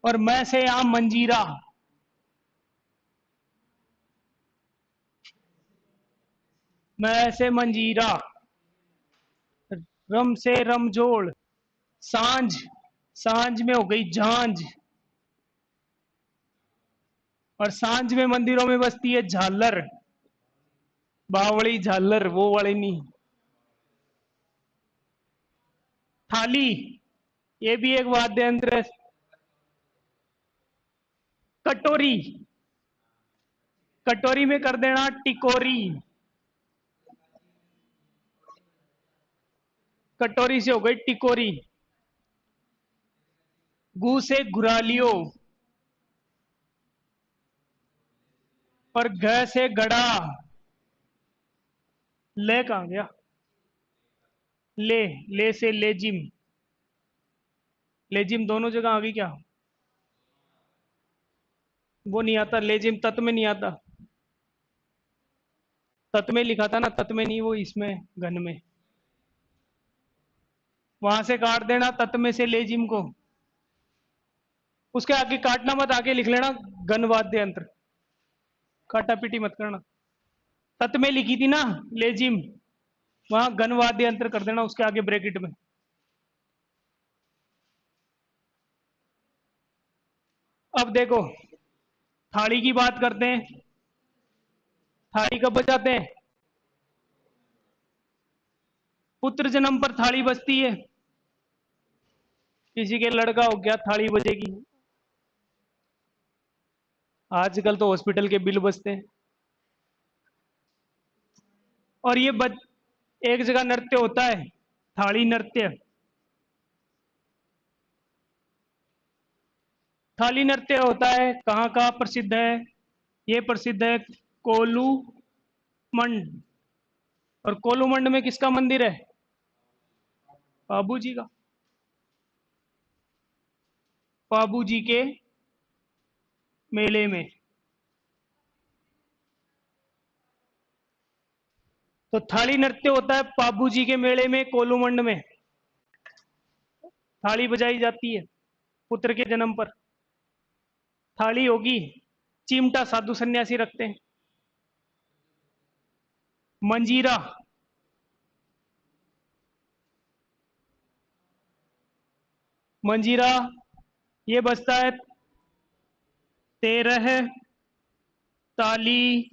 और मैं से आम मंजीरा। मैं से मंजीरा, रम से रमझोड़। सांझ, सांझ में हो गई झांझ, और सांझ में मंदिरों में बजती है झालर। बावड़ी झालर, वो वाली नहीं। थाली, ये भी एक वाद्य यंत्र है। कटोरी, कटोरी में कर देना टिकोरी। कटोरी से हो गई टिकोरी। गू से घुरालियो, और घ से गड़ा। ले कहां गया? ले, ले से लेजिम। लेजिम दोनों जगह आ गई क्या? वो नहीं आता, लेजिम तत् में नहीं आता। तत् में लिखा था ना, तत् में नहीं, वो इसमें घन में। वहां से काट देना तत् में से लेजिम को। उसके आगे काटना मत, आगे लिख लेना घन वाद्य यंत्र। काटा पीटी मत करना। तत् में लिखी थी ना लेजिम, वहां घन वाद्य यंत्र कर देना उसके आगे ब्रैकेट में। अब देखो, थाली की बात करते हैं। थाली कब बजाते हैं? पुत्र जन्म पर थाली बजती है। किसी के लड़का हो गया, थाली बजेगी। आजकल तो हॉस्पिटल के बिल बजते हैं। और ये एक जगह नृत्य होता है, थाली नृत्य। थाली नृत्य होता है, कहाँ कहाँ प्रसिद्ध है? ये प्रसिद्ध है कोलू मंड। और कोलू मंड में किसका मंदिर है? बाबू जी का। बाबू जी के मेले में। तो थाली नृत्य होता है बाबू जी के मेले में, कोलू मंड में। थाली बजाई जाती है पुत्र के जन्म पर। थाली होगी, चिमटा साधु सन्यासी रखते हैं। मंजीरा, मंजीरा ये बसता है 13 ताली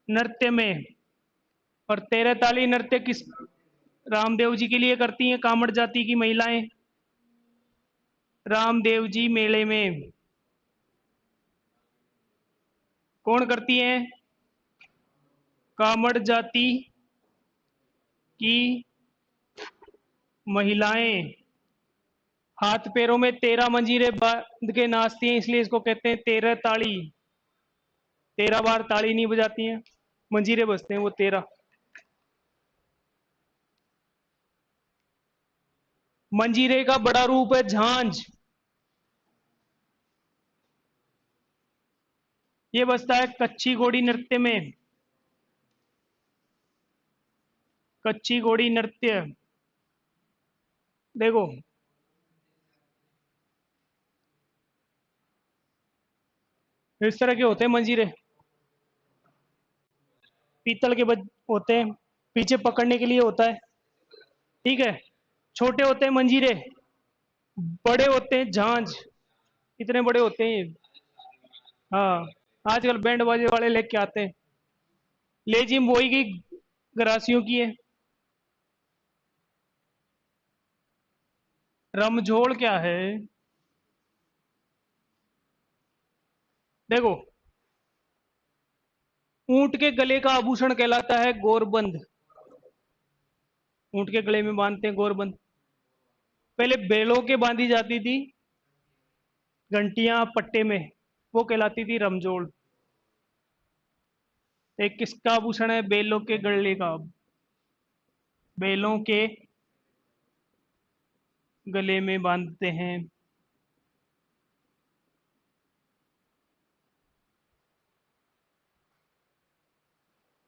नृत्य में। और 13 ताली नृत्य किस रामदेव जी के लिए करती हैं कामड़ जाति की महिलाएं? रामदेव जी मेले में कौन करती हैं? कामड़ जाति की महिलाएं हाथ पैरों में 13 मंजीरे बांध के नाचती हैं, इसलिए इसको कहते हैं 13 ताली। 13 बार ताली नहीं बजाती हैं, मंजीरे बजते हैं वो 13। मंजीरे का बड़ा रूप है झांझ। ये बजता है कच्ची घोड़ी नृत्य में। कच्ची घोड़ी नृत्य देखो, इस तरह के होते हैं मंजीरे, पीतल के होते हैं, पीछे पकड़ने के लिए होता है। ठीक है, छोटे होते हैं मंजीरे, बड़े होते हैं झांझ। इतने बड़े होते हैं ये। हाँ, आजकल बैंड बाजे वाले लेके आते हैं। लेजिम वही की गरासियों की है। रमझोड़ क्या है? देखो, ऊंट के गले का आभूषण कहलाता है गोरबंद। ऊंट के गले में बांधते हैं गोरबंद। पहले बैलों के बांधी जाती थी घंटियां पट्टे में, वो कहलाती थी रमजोड़। एक किसका आभूषण है? बैलों के गले का। बैलों के गले में बांधते हैं।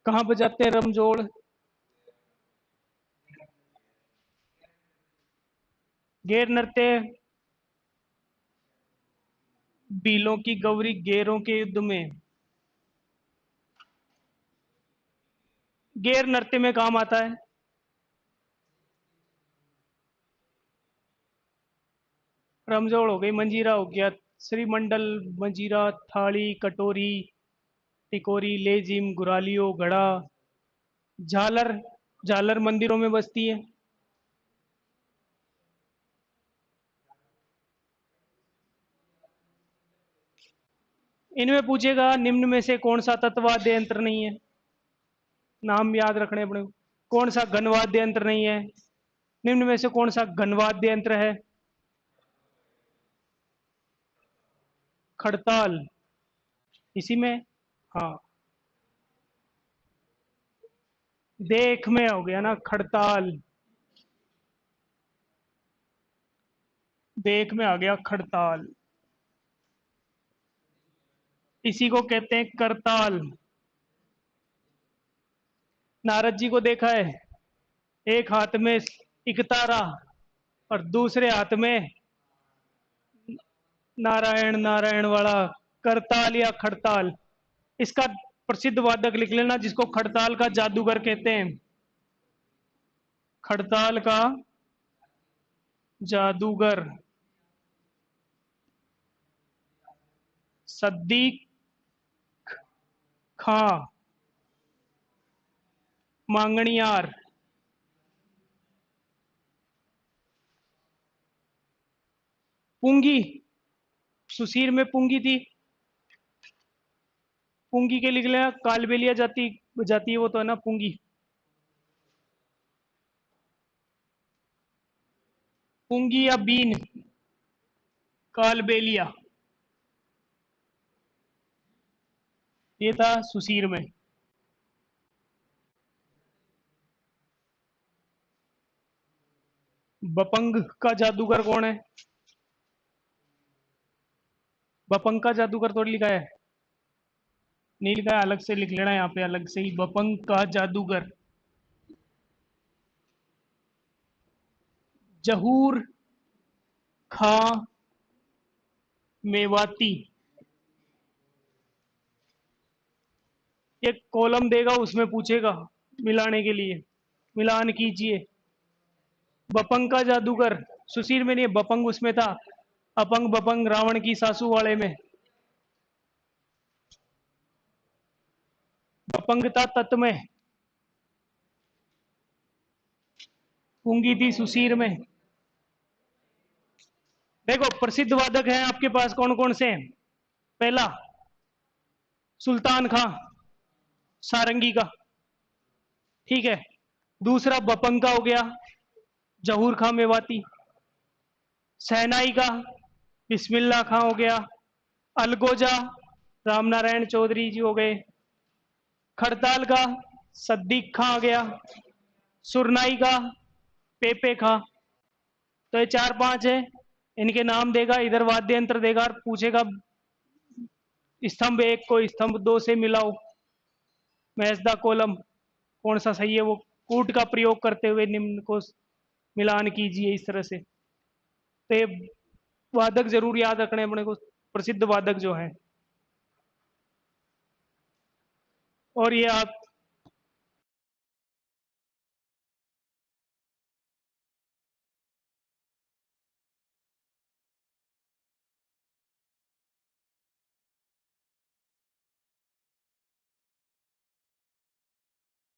कहाँ बजाते हैं रमजोड़? गैर नृत्य बीलों की गौरी गैरों के युद्ध में। गैर नृत्य में काम आता है। रमजोड़ हो गई, मंजीरा हो गया, श्रीमंडल, मंजीरा, थाली, कटोरी, टिकोरी, लेजिम, गुरालियो, घड़ा, झालर। झालर मंदिरों में बजती है। इनमें पूछेगा निम्न में से कौन सा तत्वाद्य यंत्र नहीं है? नाम याद रखने अपने को। कौन सा घनवाद्य यंत्र नहीं है? निम्न में से कौन सा घनवाद्य यंत्र है? खड़ताल इसी में। हाँ, देख में हो गया ना खड़ताल। देख में आ गया खड़ताल। इसी को कहते हैं करताल। नारद जी को देखा है, एक हाथ में इकतारा और दूसरे हाथ में नारायण नारायण वाला। करताल या खड़ताल, इसका प्रसिद्ध वादक लिख लेना जिसको खड़ताल का जादूगर कहते हैं। खड़ताल का जादूगर सद्दीक खां मांगणियार। पुंगी, सुशीर में पुंगी थी। पुंगी के लिख लेना, कालबेलिया जाती जाती है वो तो है ना पुंगी। पुंगी या बीन, कालबेलिया, ये था सुशीर में। बपंग का जादूगर कौन है? बपंग का जादूगर थोड़ी लिखा है, नहीं लिखा है, अलग से लिख लेना यहाँ पे अलग से ही, बपंग का जादूगर। जहूर खां मेवाती। एक कॉलम देगा उसमें पूछेगा मिलाने के लिए, मिलान कीजिए। बपंग का जादूगर सुशीर में नहीं, बपंग उसमें था। अपंग बपंग रावण की सासू वाले में। बपंगता तत्व में, पूंगी थी सुशीर में। देखो प्रसिद्ध वादक हैं आपके पास कौन कौन से हैं। पहला सुल्तान खां सारंगी का, ठीक है। दूसरा बपंग का हो गया, जहूर खां मेवाती। सहनाई का बिस्मिल्लाह खां हो गया। अलगोजा रामनारायण चौधरी जी हो गए। खड़ताल का सद्दीक खां आ गया। सुरनाई का पेपे खां। तो ये चार पांच है। इनके नाम देगा, इधर वाद्य यंत्र देगा और पूछेगा स्तंभ एक को स्तंभ दो से मिलाओ। मैसदा कोलम कौन सा सही है, वो कूट का प्रयोग करते हुए निम्न को मिलान कीजिए, इस तरह से। तो ये वादक जरूर याद रखने अपने को, प्रसिद्ध वादक जो है। और ये आप